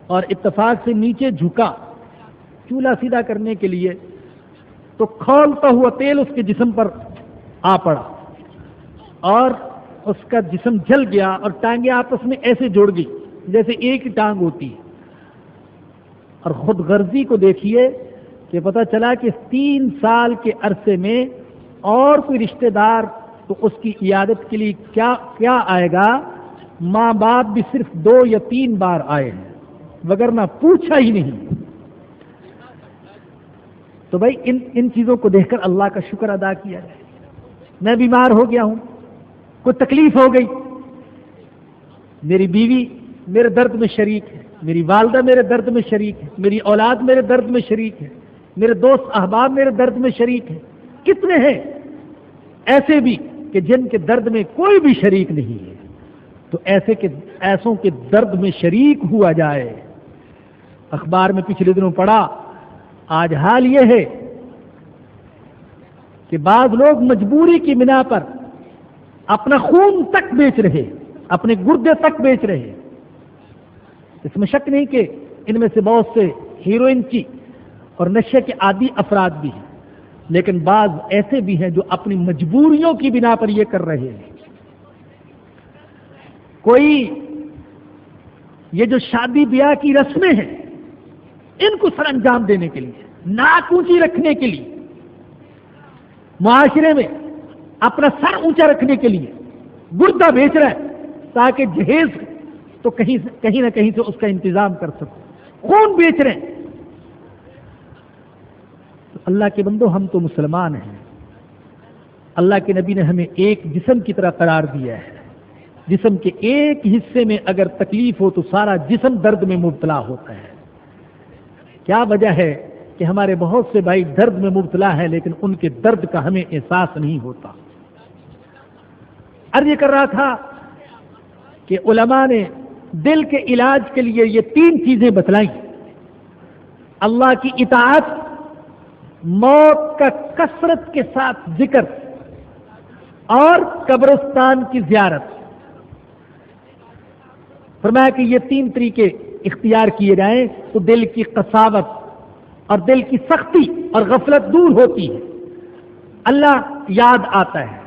اور اتفاق سے نیچے جھکا چولہا سیدھا کرنے کے لیے، تو کھولتا ہوا تیل اس کے جسم پر آ پڑا، اور اس کا جسم جل گیا، اور ٹانگیں آپس میں ایسے جڑ گئی جیسے ایک ہی ٹانگ ہوتی ہے۔ اور خود غرضی کو دیکھیے کہ پتہ چلا کہ 3 سال کے عرصے میں اور کوئی رشتہ دار تو اس کی عیادت کے لیے کیا آئے گا، ماں باپ بھی صرف 2 یا 3 بار آئے ہیں، وگرنہ پوچھا ہی نہیں۔ تو بھائی ان چیزوں کو دیکھ کر اللہ کا شکر ادا کیا جائے۔ میں بیمار ہو گیا ہوں، کوئی تکلیف ہو گئی، میری بیوی میرے درد میں شریک ہے، میری والدہ میرے درد میں شریک ہے، میری اولاد میرے درد میں شریک ہے، میرے دوست احباب میرے درد میں شریک ہیں، کتنے ہیں ایسے بھی کہ جن کے درد میں کوئی بھی شریک نہیں ہے، تو ایسوں کے درد میں شریک ہوا جائے۔ اخبار میں پچھلے دنوں پڑھا، آج حال یہ ہے کہ بعض لوگ مجبوری کی بنا پر اپنا خون تک بیچ رہے، اپنے گردے تک بیچ رہے۔ اس میں شک نہیں کہ ان میں سے بہت سے ہیروئن کی اور نشے کے عادی افراد بھی ہیں، لیکن بعض ایسے بھی ہیں جو اپنی مجبوریوں کی بنا پر یہ کر رہے ہیں۔ کوئی یہ جو شادی بیاہ کی رسمیں ہیں، ان کو سر انجام دینے کے لیے، ناک اونچی رکھنے کے لیے، معاشرے میں اپنا سر اونچا رکھنے کے لیے گردہ بیچ رہا ہے، تاکہ جہیز تو کہیں نہ کہیں سے اس کا انتظام کر سکو، خون بیچ رہے ہیں۔ تو اللہ کے بندو، ہم تو مسلمان ہیں، اللہ کے نبی نے ہمیں ایک جسم کی طرح قرار دیا ہے، جسم کے ایک حصے میں اگر تکلیف ہو تو سارا جسم درد میں مبتلا ہوتا ہے۔ کیا وجہ ہے کہ ہمارے بہت سے بھائی درد میں مبتلا ہے لیکن ان کے درد کا ہمیں احساس نہیں ہوتا۔ عرض یہ کر رہا تھا کہ علماء نے دل کے علاج کے لیے یہ 3 چیزیں بتلائیں: اللہ کی اطاعت، موت کا کثرت کے ساتھ ذکر، اور قبرستان کی زیارت۔ فرمایا کہ یہ 3 طریقے اختیار کیے جائیں تو دل کی قساوت اور دل کی سختی اور غفلت دور ہوتی ہے، اللہ یاد آتا ہے،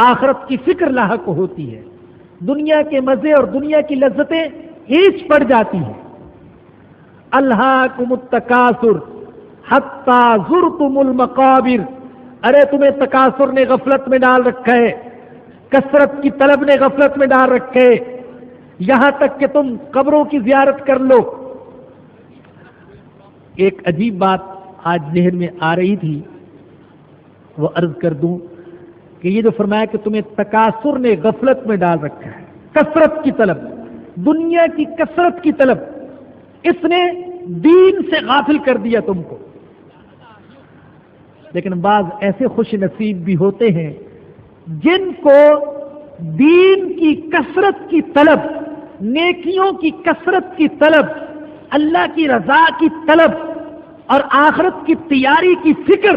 آخرت کی فکر لاحق ہوتی ہے، دنیا کے مزے اور دنیا کی لذتیں ہیچ پڑ جاتی ہیں۔ الہاکم التکاثر حتی زرتم المقابر، ارے تمہیں تکاثر نے غفلت میں ڈال رکھا ہے، کثرت کی طلب نے غفلت میں ڈال رکھے، یہاں تک کہ تم قبروں کی زیارت کر لو۔ ایک عجیب بات آج ذہن میں آ رہی تھی، وہ عرض کر دوں کہ یہ جو فرمایا کہ تمہیں تکاثر نے غفلت میں ڈال رکھا ہے، کثرت کی طلب، دنیا کی کثرت کی طلب، اس نے دین سے غافل کر دیا تم کو۔ لیکن بعض ایسے خوش نصیب بھی ہوتے ہیں جن کو دین کی کثرت کی طلب، نیکیوں کی کثرت کی طلب، اللہ کی رضا کی طلب اور آخرت کی تیاری کی فکر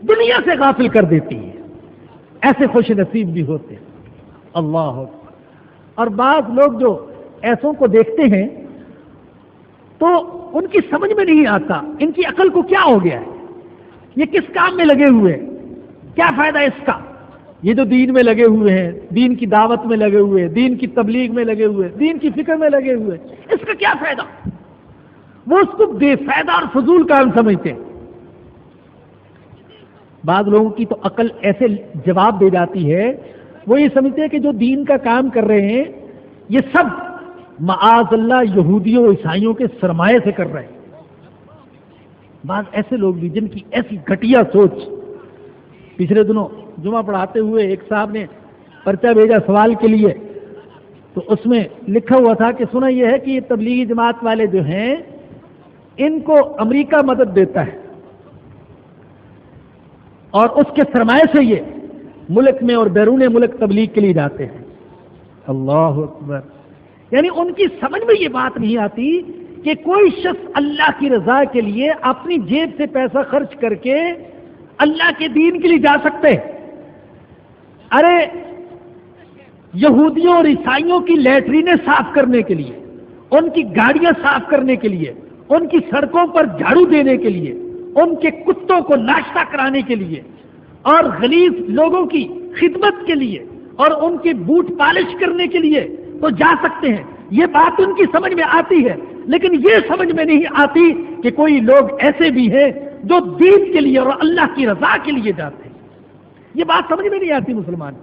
دنیا سے غافل کر دیتی ہے۔ ایسے خوش نصیب بھی ہوتے ہیں، اللہ اکبر۔ اور بعض لوگ جو ایسوں کو دیکھتے ہیں تو ان کی سمجھ میں نہیں آتا ان کی عقل کو کیا ہو گیا ہے، یہ کس کام میں لگے ہوئے ہیں، کیا فائدہ اس کا؟ یہ جو دین میں لگے ہوئے ہیں، دین کی دعوت میں لگے ہوئے ہیں، دین کی تبلیغ میں لگے ہوئے ہیں، دین کی فکر میں لگے ہوئے ہیں، اس کا کیا فائدہ؟ وہ اس کو بے فائدہ اور فضول کام سمجھتے ہیں۔ بعض لوگوں کی تو عقل ایسے جواب دے جاتی ہے، وہ یہ سمجھتے ہیں کہ جو دین کا کام کر رہے ہیں یہ سب معاذ اللہ یہودیوں عیسائیوں کے سرمایے سے کر رہے ہیں۔ بعض ایسے لوگ بھی جن کی ایسی گھٹیا سوچ۔ پچھلے دنوں جمعہ پڑھاتے ہوئے ایک صاحب نے پرچہ بھیجا سوال کے لیے، تو اس میں لکھا ہوا تھا کہ سنا یہ ہے کہ یہ تبلیغی جماعت والے جو ہیں ان کو امریکہ مدد دیتا ہے اور اس کے سرمایے سے یہ ملک میں اور بیرون ملک تبلیغ کے لیے جاتے ہیں۔ اللہ اکبر۔ یعنی ان کی سمجھ میں یہ بات نہیں آتی کہ کوئی شخص اللہ کی رضا کے لیے اپنی جیب سے پیسہ خرچ کر کے اللہ کے دین کے لیے جا سکتے ہیں۔ ارے یہودیوں اور عیسائیوں کی لیٹرینیں صاف کرنے کے لیے، ان کی گاڑیاں صاف کرنے کے لیے، ان کی سڑکوں پر جھاڑو دینے کے لیے، ان کے کتوں کو ناشتہ کرانے کے لیے اور غلیظ لوگوں کی خدمت کے لیے اور ان کے بوٹ پالش کرنے کے لیے تو جا سکتے ہیں۔ یہ بات ان کی سمجھ میں آتی ہے، لیکن یہ سمجھ میں نہیں آتی کہ کوئی لوگ ایسے بھی ہیں جو دین کے لیے اور اللہ کی رضا کے لیے جاتے ہیں۔ یہ بات سمجھ میں نہیں آتی مسلمان۔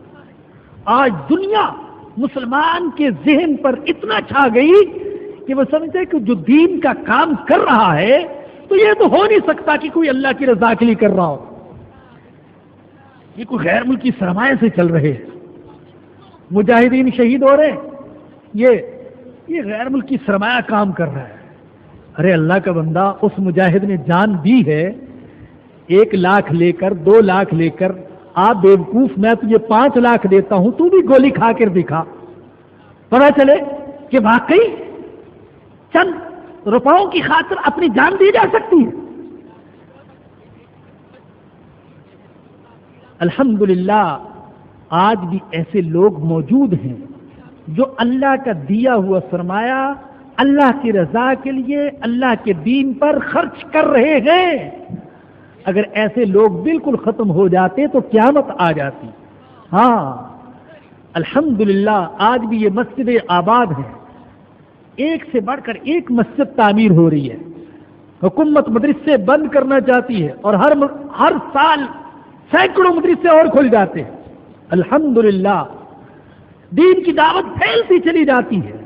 آج دنیا مسلمان کے ذہن پر اتنا چھا گئی کہ وہ سمجھتے کہ جو دین کا کام کر رہا ہے تو یہ تو ہو نہیں سکتا کہ کوئی اللہ کی رضا کے لیے کر رہا ہو، یہ کوئی غیر ملکی سرمایہ سے چل رہے ہیں۔ مجاہدین شہید ہو رہے ہیں، یہ غیر ملکی سرمایہ کام کر رہا ہے۔ ارے اللہ کا بندہ، اس مجاہد نے جان دی ہے 1 لاکھ لے کر 2 لاکھ لے کر، آپ بیوقوف میں تجھے 5 لاکھ دیتا ہوں، تو بھی گولی کھا کر دکھا، پتا چلے کہ واقعی چند روپوں کی خاطر اپنی جان دی جا سکتی ہے۔ الحمدللہ آج بھی ایسے لوگ موجود ہیں جو اللہ کا دیا ہوا سرمایہ اللہ کی رضا کے لیے اللہ کے دین پر خرچ کر رہے ہیں۔ اگر ایسے لوگ بالکل ختم ہو جاتے تو قیامت آ جاتی۔ ہاں الحمدللہ آج بھی یہ مسجد آباد ہے، ایک سے بڑھ کر ایک مسجد تعمیر ہو رہی ہے۔ حکومت مدرسے بند کرنا چاہتی ہے اور ہر سال سینکڑوں مدرسے اور کھل جاتے ہیں۔ الحمدللہ دین کی دعوت پھیلتی چلی جاتی ہے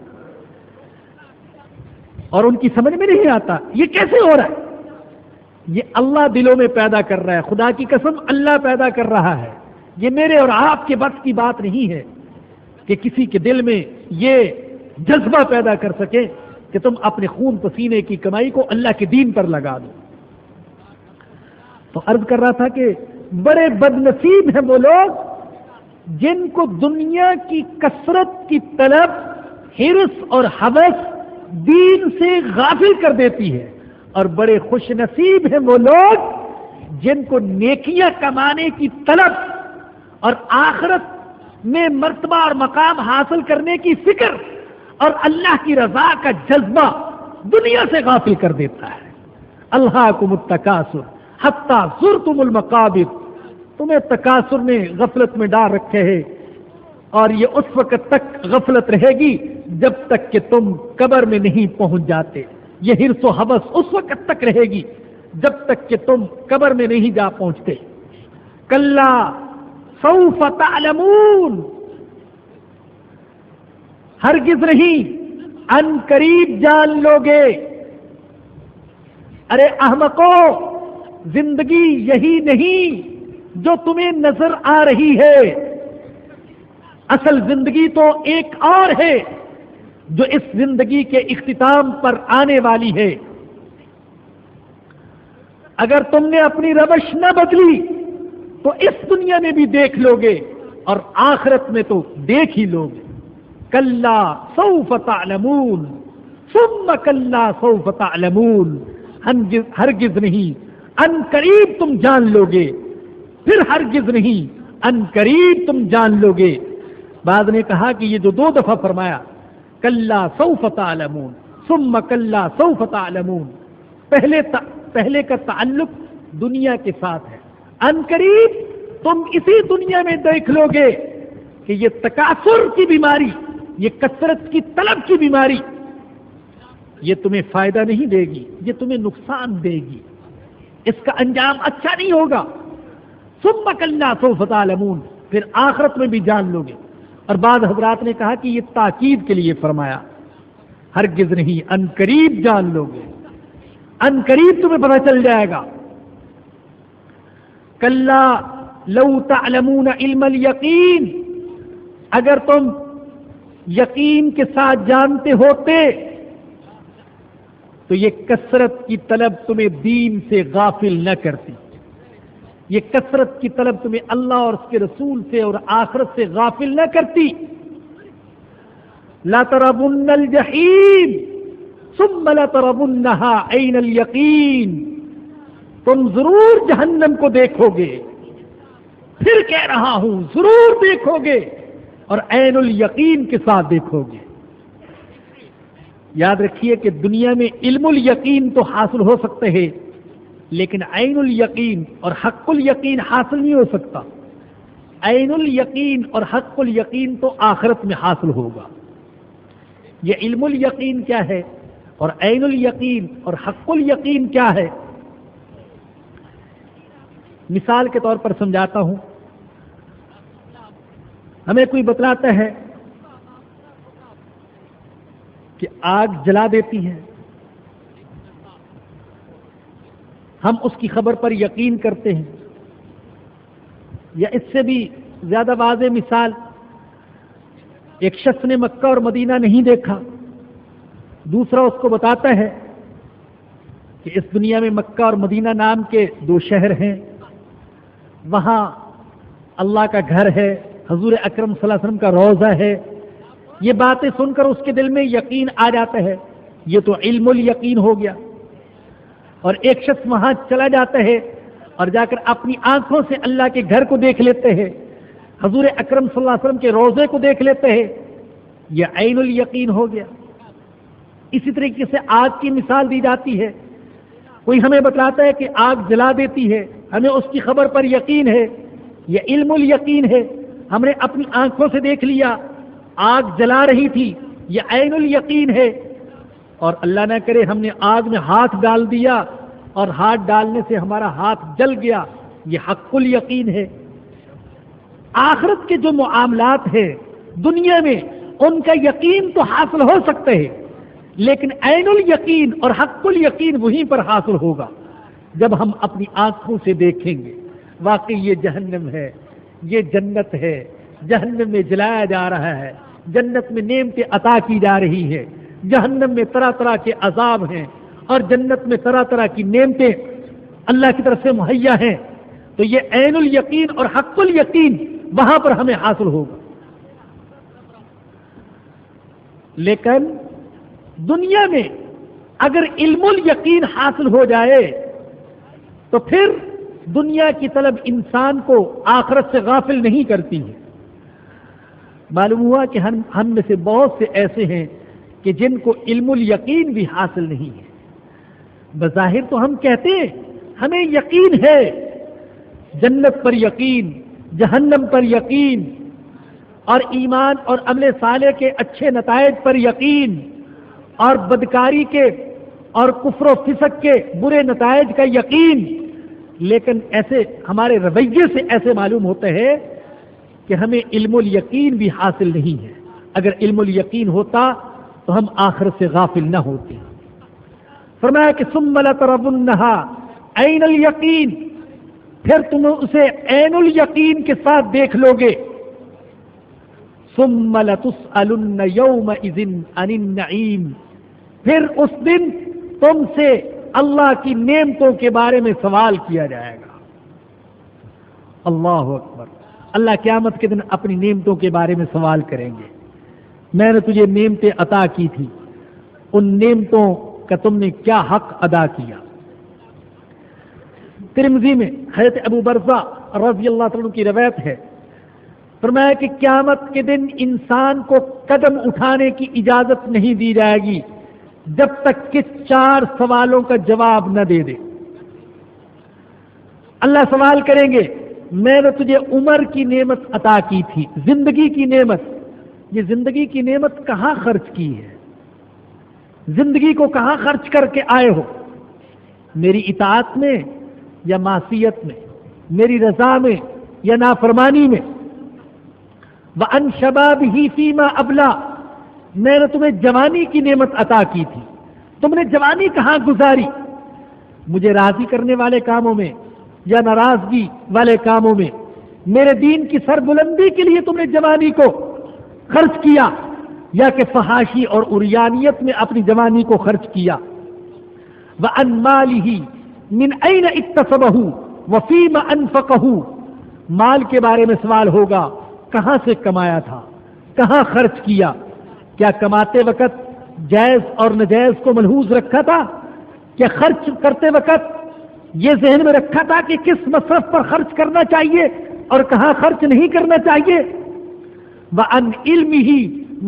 اور ان کی سمجھ میں نہیں آتا یہ کیسے ہو رہا ہے۔ یہ اللہ دلوں میں پیدا کر رہا ہے، خدا کی قسم اللہ پیدا کر رہا ہے۔ یہ میرے اور آپ کے بس کی بات نہیں ہے کہ کسی کے دل میں یہ جذبہ پیدا کر سکے کہ تم اپنے خون پسینے کی کمائی کو اللہ کے دین پر لگا دو۔ تو عرض کر رہا تھا کہ بڑے بد نصیب ہیں وہ لوگ جن کو دنیا کی کثرت کی طلب، حرص اور ہوس دین سے غافل کر دیتی ہے، اور بڑے خوش نصیب ہیں وہ لوگ جن کو نیکیاں کمانے کی طلب اور آخرت میں مرتبہ اور مقام حاصل کرنے کی فکر اور اللہ کی رضا کا جذبہ دنیا سے غافل کر دیتا ہے۔ الہاکم التکاثر حتی زرتم المقابر، تمہیں تکاثر نے غفلت میں ڈال رکھے ہیں، اور یہ اس وقت تک غفلت رہے گی جب تک کہ تم قبر میں نہیں پہنچ جاتے۔ یہ حرص و ہوس اس وقت تک رہے گی جب تک کہ تم قبر میں نہیں جا پہنچتے۔ کلا سوف تعلمون ہرگز نہیں، ان قریب جان لوگے۔ ارے احمقو، زندگی یہی نہیں جو تمہیں نظر آ رہی ہے، اصل زندگی تو ایک اور ہے جو اس زندگی کے اختتام پر آنے والی ہے۔ اگر تم نے اپنی روش نہ بدلی تو اس دنیا میں بھی دیکھ لو گے اور آخرت میں تو دیکھ ہی لو گے۔ کلا سوف تعلمون ثم کلا سوف تعلمون، ہرگز نہیں، ان قریب تم جان لو گے، پھر ہرگز نہیں، ان قریب تم جان لو گے۔ بعد نے کہا کہ یہ جو دو دفعہ فرمایا کلا سوف تعلمون ثم کلا سوف تعلمون، پہلے کا تعلق دنیا کے ساتھ ہے، ان قریب تم اسی دنیا میں دیکھ لو گے کہ یہ تکاثر کی بیماری، یہ کثرت کی طلب کی بیماری، یہ تمہیں فائدہ نہیں دے گی، یہ تمہیں نقصان دے گی، اس کا انجام اچھا نہیں ہوگا۔ ثم کلا سوف تعلمون، پھر آخرت میں بھی جان لو گے۔ اور بعض حضرات نے کہا کہ یہ تاکید کے لیے فرمایا، ہرگز نہیں، ان قریب جان لو گے، ان قریب تمہیں پتہ چل جائے گا۔ کلا لو تعلمون علم الیقین، اگر تم یقین کے ساتھ جانتے ہوتے تو یہ کثرت کی طلب تمہیں دین سے غافل نہ کرتی، یہ کثرت کی طلب تمہیں اللہ اور اس کے رسول سے اور آخرت سے غافل نہ کرتی۔ لَتَرَوُنَّ الْجَحِيمَ ثُمَّ لَتَرَوُنَّهَا عَيْنَ الْيَقِينِ، تم ضرور جہنم کو دیکھو گے، پھر کہہ رہا ہوں ضرور دیکھو گے، اور عین الیقین کے ساتھ دیکھو گے۔ یاد رکھیے کہ دنیا میں علم الیقین تو حاصل ہو سکتے ہیں، لیکن عین الیقین اور حق الیقین حاصل نہیں ہو سکتا۔ عین الیقین اور حق الیقین تو آخرت میں حاصل ہوگا۔ یہ علم الیقین کیا ہے اور عین الیقین اور حق الیقین کیا ہے؟ مثال کے طور پر سمجھاتا ہوں۔ ہمیں کوئی بتلاتا ہے کہ آگ جلا دیتی ہے، ہم اس کی خبر پر یقین کرتے ہیں، یا اس سے بھی زیادہ واضح مثال، ایک شخص نے مکہ اور مدینہ نہیں دیکھا، دوسرا اس کو بتاتا ہے کہ اس دنیا میں مکہ اور مدینہ نام کے دو شہر ہیں، وہاں اللہ کا گھر ہے، حضور اکرم صلی اللہ علیہ وسلم کا روضہ ہے۔ یہ باتیں سن کر اس کے دل میں یقین آ جاتا ہے، یہ تو علم الیقین ہو گیا۔ اور ایک شخص وہاں چلا جاتا ہے اور جا کر اپنی آنکھوں سے اللہ کے گھر کو دیکھ لیتے ہیں، حضور اکرم صلی اللہ علیہ وسلم کے روضے کو دیکھ لیتے ہیں، یہ عین الیقین ہو گیا۔ اسی طریقے سے آگ کی مثال دی جاتی ہے، کوئی ہمیں بتلاتا ہے کہ آگ جلا دیتی ہے، ہمیں اس کی خبر پر یقین ہے، یہ علم الیقین ہے، ہم نے اپنی آنکھوں سے دیکھ لیا آگ جلا رہی تھی، یہ عین الیقین ہے۔ اور اللہ نہ کرے ہم نے آگ میں ہاتھ ڈال دیا اور ہاتھ ڈالنے سے ہمارا ہاتھ جل گیا، یہ حق الیقین ہے۔ آخرت کے جو معاملات ہیں دنیا میں ان کا یقین تو حاصل ہو سکتے ہیں، لیکن عین الیقین اور حق الیقین وہیں پر حاصل ہوگا جب ہم اپنی آنکھوں سے دیکھیں گے واقعی یہ جہنم ہے، یہ جنت ہے، جہنم میں جلایا جا رہا ہے، جنت میں نعمتیں عطا کی جا رہی ہے، جہنم میں طرح طرح کے عذاب ہیں، اور جنت میں طرح طرح کی نعمتیں اللہ کی طرف سے مہیا ہیں، تو یہ عین الیقین اور حق الیقین وہاں پر ہمیں حاصل ہوگا۔ لیکن دنیا میں اگر علم الیقین حاصل ہو جائے تو پھر دنیا کی طلب انسان کو آخرت سے غافل نہیں کرتی ہے۔ معلوم ہوا کہ ہم میں سے بہت سے ایسے ہیں کہ جن کو علم الیقین بھی حاصل نہیں ہے۔ بظاہر تو ہم کہتے ہیں ہمیں یقین ہے، جنت پر یقین، جہنم پر یقین، اور ایمان اور عمل صالح کے اچھے نتائج پر یقین، اور بدکاری کے اور کفر و فسق کے برے نتائج کا یقین، لیکن ایسے ہمارے رویے سے ایسے معلوم ہوتے ہیں کہ ہمیں علم الیقین بھی حاصل نہیں ہے۔ اگر علم الیقین ہوتا تو ہم آخرت سے غافل نہ ہوتے. فرمایا کہ ثم لترونها عین الیقین، پھر تم اسے عین الیقین کے ساتھ دیکھ لو گے. ثم لتسألن یومئذ عن النعیم، پھر اس دن تم سے اللہ کی نعمتوں کے بارے میں سوال کیا جائے گا. اللہ اکبر. اللہ قیامت کے دن اپنی نعمتوں کے بارے میں سوال کریں گے. میں نے تجھے نعمتیں عطا کی تھی، ان نعمتوں کا تم نے کیا حق ادا کیا. ترمذی میں حضرت ابو برزہ رضی اللہ تعالیٰ عنہ کی روایت ہے، فرمایا کہ قیامت کے دن انسان کو قدم اٹھانے کی اجازت نہیں دی جائے گی جب تک کہ 4 سوالوں کا جواب نہ دے دے. اللہ سوال کریں گے، میں نے تجھے عمر کی نعمت عطا کی تھی، زندگی کی نعمت، یہ زندگی کی نعمت کہاں خرچ کی ہے؟ زندگی کو کہاں خرچ کر کے آئے ہو؟ میری اطاعت میں یا معصیت میں، میری رضا میں یا نافرمانی میں؟ وَأَنْ شَبَابِهِ فِيمَا أَبْلَى، میں نے تمہیں جوانی کی نعمت عطا کی تھی، تم نے جوانی کہاں گزاری؟ مجھے راضی کرنے والے کاموں میں یا ناراضگی والے کاموں میں؟ میرے دین کی سربلندی کے لیے تم نے جوانی کو خرچ کیا یا کہ فحاشی اور عریانیت میں اپنی جوانی کو خرچ کیا؟ وَأَنْ مَالِهِ مِنْ أَيْنَ اكْتَسَبَهُ وَفِيمَ أَنْفَقَهُ، مال کے بارے میں سوال ہوگا، کہاں سے کمایا تھا، کہاں خرچ کیا؟ کیا کماتے وقت جائز اور ناجائز کو ملحوظ رکھا تھا؟ کیا خرچ کرتے وقت یہ ذہن میں رکھا تھا کہ کس مصرف پر خرچ کرنا چاہیے اور کہاں خرچ نہیں کرنا چاہیے؟ وَأَنْ عِلْمِهِ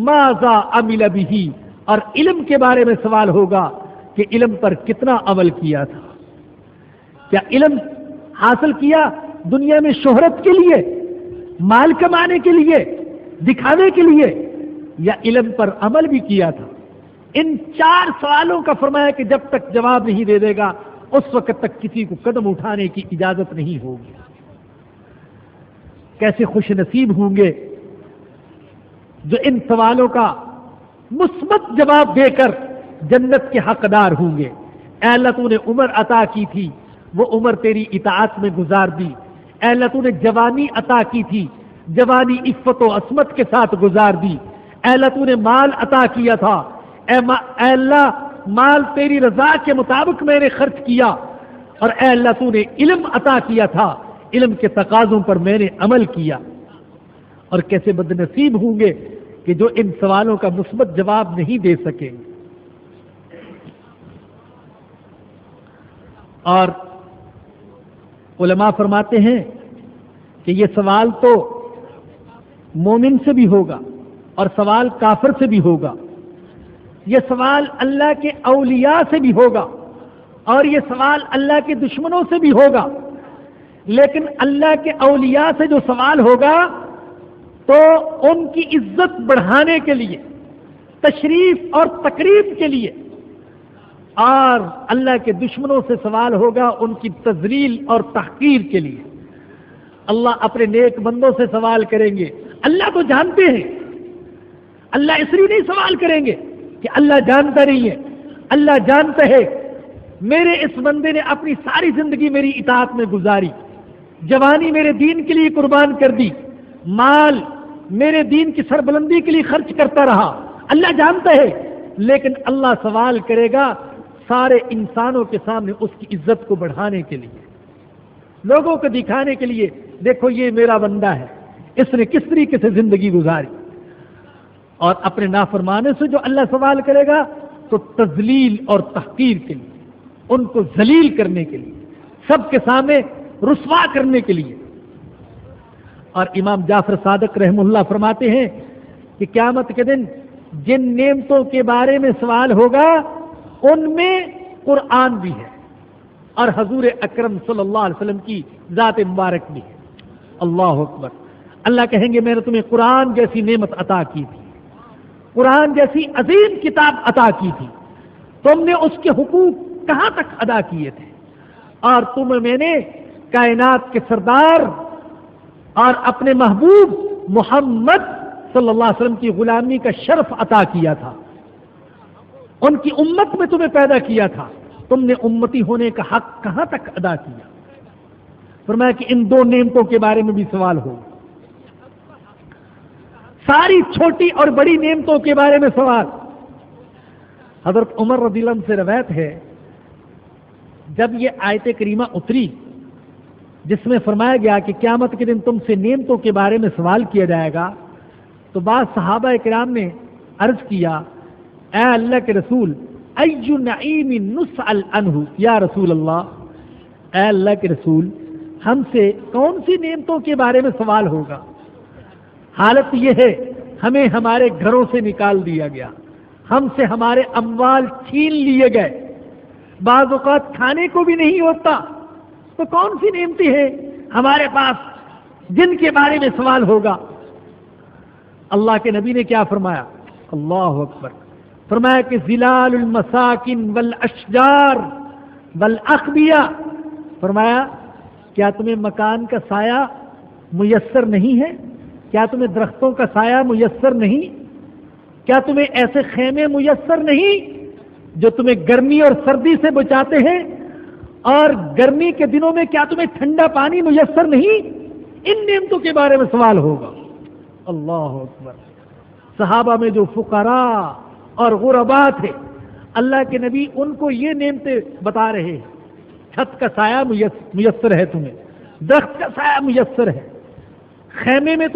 مَاذَا عَمِلَ بِهِ، اور علم کے بارے میں سوال ہوگا کہ علم پر کتنا عمل کیا تھا. کیا علم حاصل کیا دنیا میں شہرت کے لیے، مال کمانے کے لیے، دکھانے کے لیے، یا علم پر عمل بھی کیا تھا؟ ان 4 سوالوں کا فرمایا کہ جب تک جواب نہیں دے دے گا اس وقت تک کسی کو قدم اٹھانے کی اجازت نہیں ہوگی. کیسے خوش نصیب ہوں گے جو ان سوالوں کا مثبت جواب دے کر جنت کے حقدار ہوں گے. اے اللہ تو نے عمر عطا کی تھی، وہ عمر تیری اطاعت میں گزار دی. اے اللہ تو نے جوانی عطا کی تھی، جوانی عفت و عصمت کے ساتھ گزار دی. اے اللہ تو نے مال عطا کیا تھا، اے اللہ مال تیری رضا کے مطابق میں نے خرچ کیا. اور اے اللہ تو نے علم عطا کیا تھا، علم کے تقاضوں پر میں نے عمل کیا. اور کیسے بد نصیب ہوں گے کہ جو ان سوالوں کا مثبت جواب نہیں دے سکیں گے. اور علماء فرماتے ہیں کہ یہ سوال تو مومن سے بھی ہوگا اور سوال کافر سے بھی ہوگا. یہ سوال اللہ کے اولیاء سے بھی ہوگا اور یہ سوال اللہ کے دشمنوں سے بھی ہوگا. لیکن اللہ کے اولیاء سے جو سوال ہوگا تو ان کی عزت بڑھانے کے لیے، تشریف اور تقریب کے لیے، اور اللہ کے دشمنوں سے سوال ہوگا ان کی تذلیل اور تحقیر کے لیے. اللہ اپنے نیک بندوں سے سوال کریں گے. اللہ تو جانتے ہیں، اللہ اس لیے نہیں سوال کریں گے کہ اللہ جانتا نہیں ہے. اللہ جانتا ہے میرے اس بندے نے اپنی ساری زندگی میری اطاعت میں گزاری، جوانی میرے دین کے لیے قربان کر دی، مال میرے دین کی سربلندی کے لیے خرچ کرتا رہا. اللہ جانتا ہے، لیکن اللہ سوال کرے گا سارے انسانوں کے سامنے اس کی عزت کو بڑھانے کے لیے، لوگوں کو دکھانے کے لیے، دیکھو یہ میرا بندہ ہے، اس نے کس طریقے سے زندگی گزاری. اور اپنے نافرمانے سے جو اللہ سوال کرے گا تو تذلیل اور تحقیر کے لیے، ان کو ذلیل کرنے کے لیے، سب کے سامنے رسوا کرنے کے لیے. اور امام جعفر صادق رحمہ اللہ فرماتے ہیں کہ قیامت کے دن جن نعمتوں کے بارے میں سوال ہوگا ان میں قرآن بھی ہے اور حضور اکرم صلی اللہ علیہ وسلم کی ذات مبارک بھی ہے. اللہ اکبر. اللہ کہیں گے میں نے تمہیں قرآن جیسی نعمت عطا کی تھی، قرآن جیسی عظیم کتاب عطا کی تھی، تم نے اس کے حقوق کہاں تک ادا کیے تھے؟ اور تمہیں میں نے کائنات کے سردار اور اپنے محبوب محمد صلی اللہ علیہ وسلم کی غلامی کا شرف عطا کیا تھا، ان کی امت میں تمہیں پیدا کیا تھا، تم نے امتی ہونے کا حق کہاں تک ادا کیا؟ فرمایا کہ ان دو نعمتوں کے بارے میں بھی سوال ہو، ساری چھوٹی اور بڑی نعمتوں کے بارے میں سوال۔ حضرت عمر رضی اللہ عنہ سے روایت ہے، جب یہ آیت کریمہ اتری جس میں فرمایا گیا کہ قیامت کے دن تم سے نعمتوں کے بارے میں سوال کیا جائے گا، تو بعض صحابہ کرام نے عرض کیا، اے اللہ کے رسول، ای نعیم نسأل عنہ، یا رسول اللہ، اے اللہ کے رسول، ہم سے کون سی نعمتوں کے بارے میں سوال ہوگا؟ حالت یہ ہے ہمیں ہمارے گھروں سے نکال دیا گیا، ہم سے ہمارے اموال چھین لیے گئے، بعض اوقات کھانے کو بھی نہیں ہوتا، تو کون سی نعمتیں ہیں ہمارے پاس جن کے بارے میں سوال ہوگا؟ اللہ کے نبی نے کیا فرمایا؟ اللہ اکبر، فرمایا کہ ظلال المساکن والاشجار والاخبیاء، فرمایا کیا تمہیں مکان کا سایہ میسر نہیں ہے؟ کیا تمہیں درختوں کا سایہ میسر نہیں؟ کیا تمہیں ایسے خیمے میسر نہیں جو تمہیں گرمی اور سردی سے بچاتے ہیں؟ اور گرمی کے دنوں میں کیا تمہیں ٹھنڈا پانی میسر نہیں؟ ان نعمتوں کے بارے میں سوال ہوگا۔ اللہ اکبر، صحابہ میں جو فقراء اور غرباء تھے، اللہ کے نبی ان کو یہ نعمتیں بتا رہے ہیں، چھت کا سایہ میسر ہے تمہیں، درخت کا سایہ میسر ہے، خیمے میں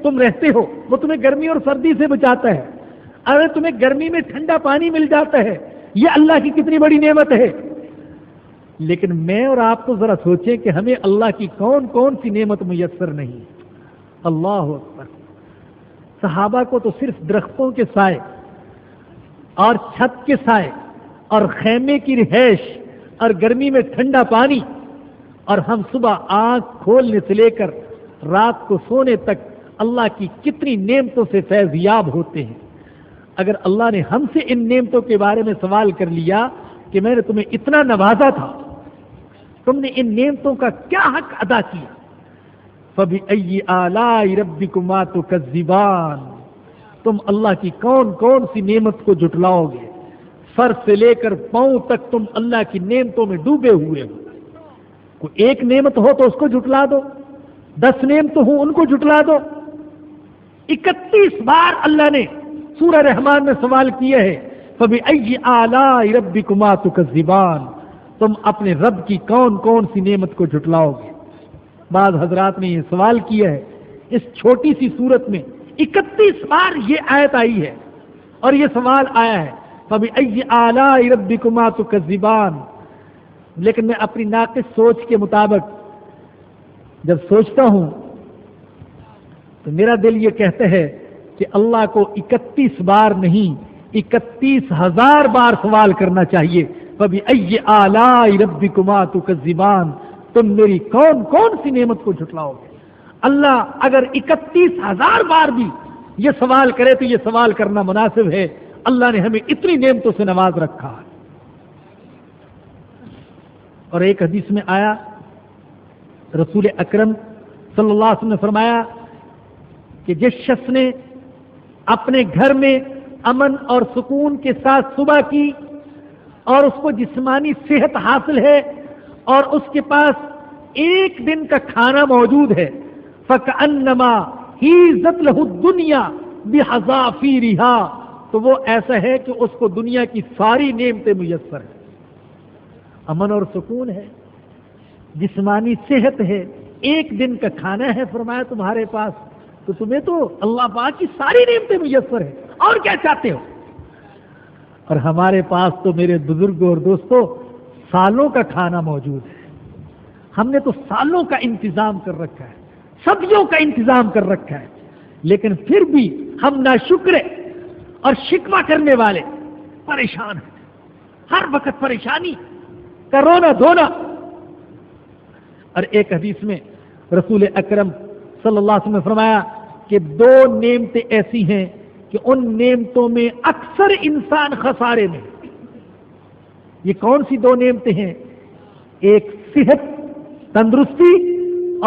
تم رہتے ہو، وہ تمہیں گرمی اور سردی سے بچاتا ہے، اگر تمہیں گرمی میں ٹھنڈا پانی مل جاتا ہے، یہ اللہ کی کتنی بڑی نعمت ہے۔ لیکن میں اور آپ تو ذرا سوچیں کہ ہمیں اللہ کی کون کون سی نعمت میسر نہیں۔ اللہ اکبر، صحابہ کو تو صرف درختوں کے سائے اور چھت کے سائے اور خیمے کی رہائش اور گرمی میں ٹھنڈا پانی، اور ہم صبح آنکھ کھولنے سے لے کر رات کو سونے تک اللہ کی کتنی نعمتوں سے فیض یاب ہوتے ہیں۔ اگر اللہ نے ہم سے ان نعمتوں کے بارے میں سوال کر لیا کہ میں نے تمہیں اتنا نوازا تھا، تم نے ان نعمتوں کا کیا حق ادا کیا؟ فَبِأَيِّ آلَاءِ رَبِّكُمَا تُكَذِّبَانِ، تم اللہ کی کون کون سی نعمت کو جھٹلاؤ گے؟ سر سے لے کر پاؤں تک تم اللہ کی نعمتوں میں ڈوبے ہوئے ہو۔ کوئی ایک نعمت ہو تو اس کو جھٹلا دو، 10 نعمت ہوں ان کو جھٹلا دو۔ 31 بار اللہ نے سورہ رحمان میں سوال کیا ہے، فَبِأَيِّ آلَاءِ رَبِّكُمَا تُكَذِّبَانِ، تم اپنے رب کی کون کون سی نعمت کو جھٹلاؤ گے؟ بعض حضرات نے یہ سوال کیا ہے، اس چھوٹی سی صورت میں 31 بار یہ آیت آئی ہے اور یہ سوال آیا ہے، فَبِأَيِّ آلَاءِ رَبِّكُمَا تُكَذِّبَانِ۔ لیکن میں اپنی ناقص سوچ کے مطابق جب سوچتا ہوں تو میرا دل یہ کہتا ہے کہ اللہ کو 31 بار نہیں 31,000 بار سوال کرنا چاہیے، فَبِأَيِّ آلَاءِ رَبِّكُمَا تُكَذِّبَانِ، تم میری کون کون سی نعمت کو جھٹلاؤ گے؟ اللہ اگر 31,000 بار بھی یہ سوال کرے تو یہ سوال کرنا مناسب ہے، اللہ نے ہمیں اتنی نعمتوں سے نواز رکھا ہے۔ اور ایک حدیث میں آیا، رسول اکرم صلی اللہ علیہ وسلم نے فرمایا کہ جس شخص نے اپنے گھر میں امن اور سکون کے ساتھ صبح کی اور اس کو جسمانی صحت حاصل ہے اور اس کے پاس ایک دن کا کھانا موجود ہے، فَكَأَنَّمَا حِيزَتْ لَهُ الدُّنْيَا بِحَذَافِيرِهَا، تو وہ ایسا ہے کہ اس کو دنیا کی ساری نعمتیں میسر ہیں، امن اور سکون ہے، جسمانی صحت ہے، ایک دن کا کھانا ہے فرمایا تمہارے پاس، تو تمہیں تو اللہ پاک کی ساری نعمتیں میسر ہیں، اور کیا چاہتے ہو؟ اور ہمارے پاس تو میرے بزرگوں اور دوستوں سالوں کا کھانا موجود ہے، ہم نے تو سالوں کا انتظام کر رکھا ہے، صدیوں کا انتظام کر رکھا ہے، لیکن پھر بھی ہم ناشکر اور شکوہ کرنے والے پریشان ہیں، ہر وقت پریشانی کا رونا دھونا۔ اور ایک حدیث میں رسول اکرم صلی اللہ علیہ وسلم نے فرمایا کہ 2 نعمتیں ایسی ہیں کہ ان نعمتوں میں اکثر انسان خسارے میں۔ یہ کون سی 2 نعمتیں ہیں؟ ایک صحت تندرستی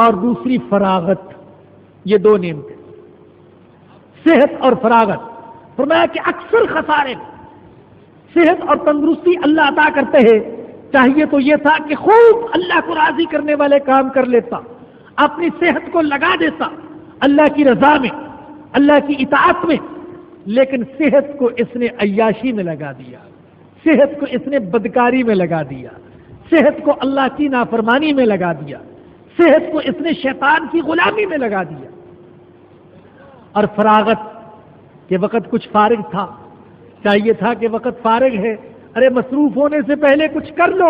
اور دوسری فراغت، یہ 2 نعمتیں۔ صحت اور فراغت، فرمایا کہ اکثر خسارے صحت اور تندرستی اللہ عطا کرتے ہیں، چاہیے تو یہ تھا کہ خوب اللہ کو راضی کرنے والے کام کر لیتا، اپنی صحت کو لگا دیتا اللہ کی رضا میں، اللہ کی اطاعت میں، لیکن صحت کو اس نے عیاشی میں لگا دیا، صحت کو اس نے بدکاری میں لگا دیا، صحت کو اللہ کی نافرمانی میں لگا دیا، صحت کو اس نے شیطان کی غلامی میں لگا دیا۔ اور فراغت کے وقت کچھ فارغ تھا، چاہیے تھا کہ وقت فارغ ہے، ارے مصروف ہونے سے پہلے کچھ کر لو،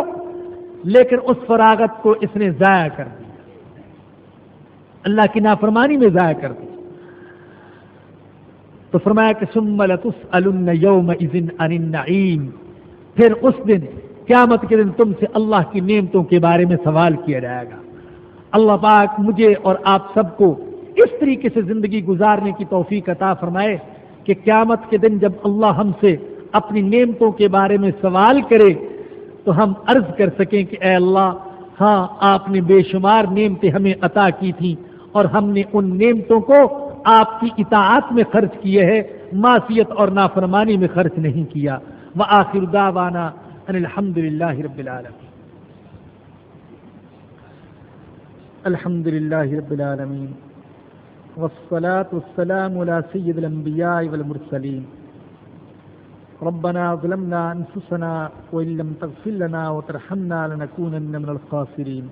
لیکن اس فراغت کو اس نے ضائع کر دیا، اللہ کی نافرمانی میں ضائع کر دیا۔ تو فرمایا کہ ثم لتسألن یومئذ عن النعیم، پھر اس دن قیامت کے دن تم سے اللہ کی نعمتوں کے بارے میں سوال کیا جائے گا۔ اللہ پاک مجھے اور آپ سب کو اس طریقے سے زندگی گزارنے کی توفیق عطا فرمائے کہ قیامت کے دن جب اللہ ہم سے اپنی نعمتوں کے بارے میں سوال کرے تو ہم عرض کر سکیں کہ اے اللہ، ہاں آپ نے بے شمار نعمتیں ہمیں عطا کی تھیں اور ہم نے ان نعمتوں کو آپ کی اطاعت میں خرچ کیے ہیں، معصیت اور نافرمانی میں خرچ نہیں کیا۔ وآخر دعوانا ان الحمد للہ رب العالمین۔ الحمد للہ رب العالمین والصلاة والسلام على سید الانبیاء والمرسلین۔ ربنا ظلمنا انفسنا وان لم تغفر لنا وترحمنا لنكونن من الخاسرین۔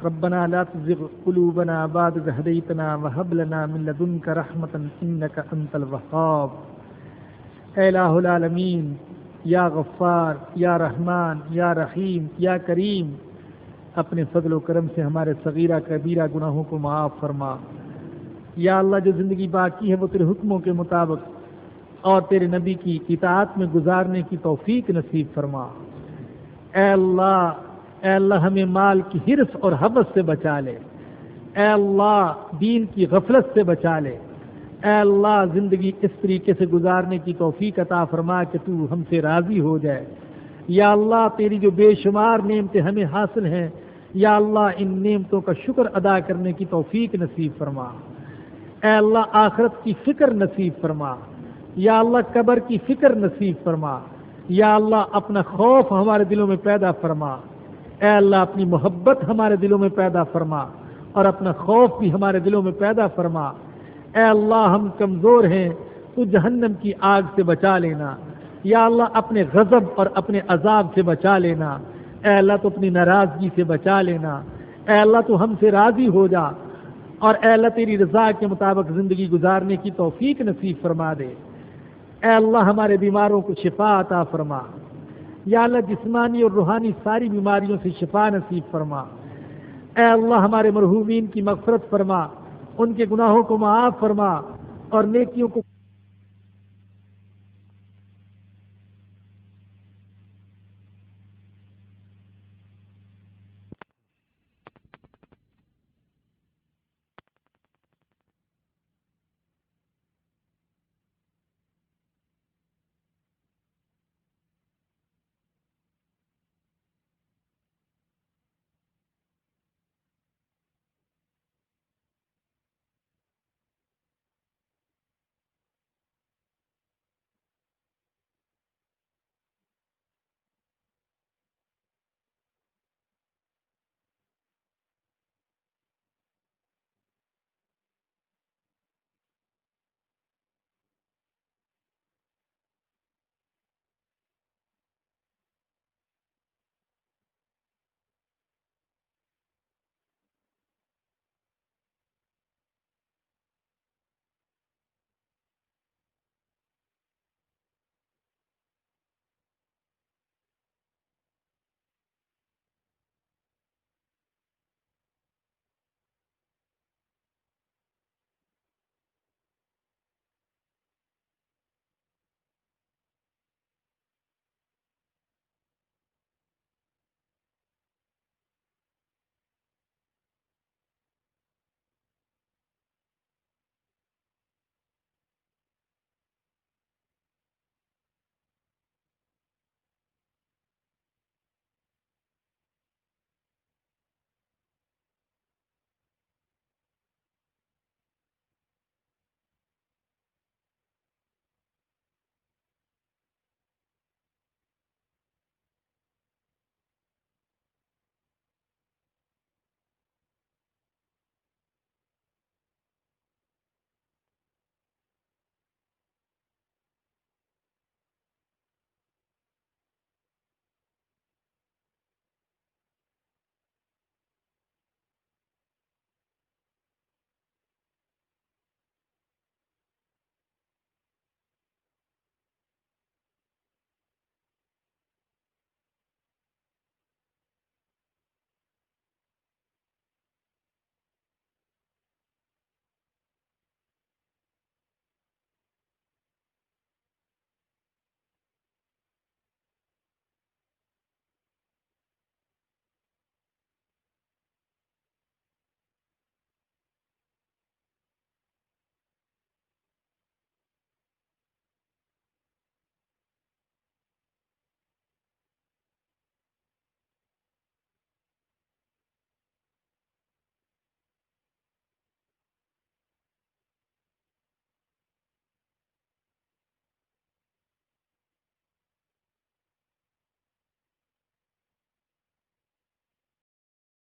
ربنا لا تزغ قلوبنا بعد إذ هديتنا وهب لنا من لدنك رحمة إنك أنت الوهاب۔ اے الہ العالمین، یا غفار، یا رحمان، یا رحیم، یا کریم، اپنے فضل و کرم سے ہمارے صغیرہ کبیرہ گناہوں کو معاف فرما۔ یا اللہ، جو زندگی باقی ہے وہ تیرے حکموں کے مطابق اور تیرے نبی کی اطاعت میں گزارنے کی توفیق نصیب فرما۔ اے اللہ ہمیں مال کی حرص اور حوث سے بچا لے، اے اللہ دین کی غفلت سے بچا لے، اے اللہ زندگی اس طریقے سے گزارنے کی توفیق عطا فرما کہ تو ہم سے راضی ہو جائے۔ یا اللہ تیری جو بے شمار نعمتیں ہمیں حاصل ہیں، یا اللہ ان نعمتوں کا شکر ادا کرنے کی توفیق نصیب فرما۔ اے اللہ آخرت کی فکر نصیب فرما، یا اللہ قبر کی فکر نصیب فرما، یا اللہ اپنا خوف ہمارے دلوں میں پیدا فرما، اے اللہ اپنی محبت ہمارے دلوں میں پیدا فرما اور اپنا خوف بھی ہمارے دلوں میں پیدا فرما۔ اے اللہ ہم کمزور ہیں، تو جہنم کی آگ سے بچا لینا، یا اللہ اپنے غضب اور اپنے عذاب سے بچا لینا، اے اللہ تو اپنی ناراضگی سے بچا لینا، اے اللہ تو ہم سے راضی ہو جا، اور اے اللہ تیری رضا کے مطابق زندگی گزارنے کی توفیق نصیب فرما دے۔ اے اللہ ہمارے بیماروں کو شفا عطا فرما، یا اللہ جسمانی اور روحانی ساری بیماریوں سے شفا نصیب فرما۔ اے اللہ ہمارے مرحومین کی مغفرت فرما، ان کے گناہوں کو معاف فرما اور نیکیوں کو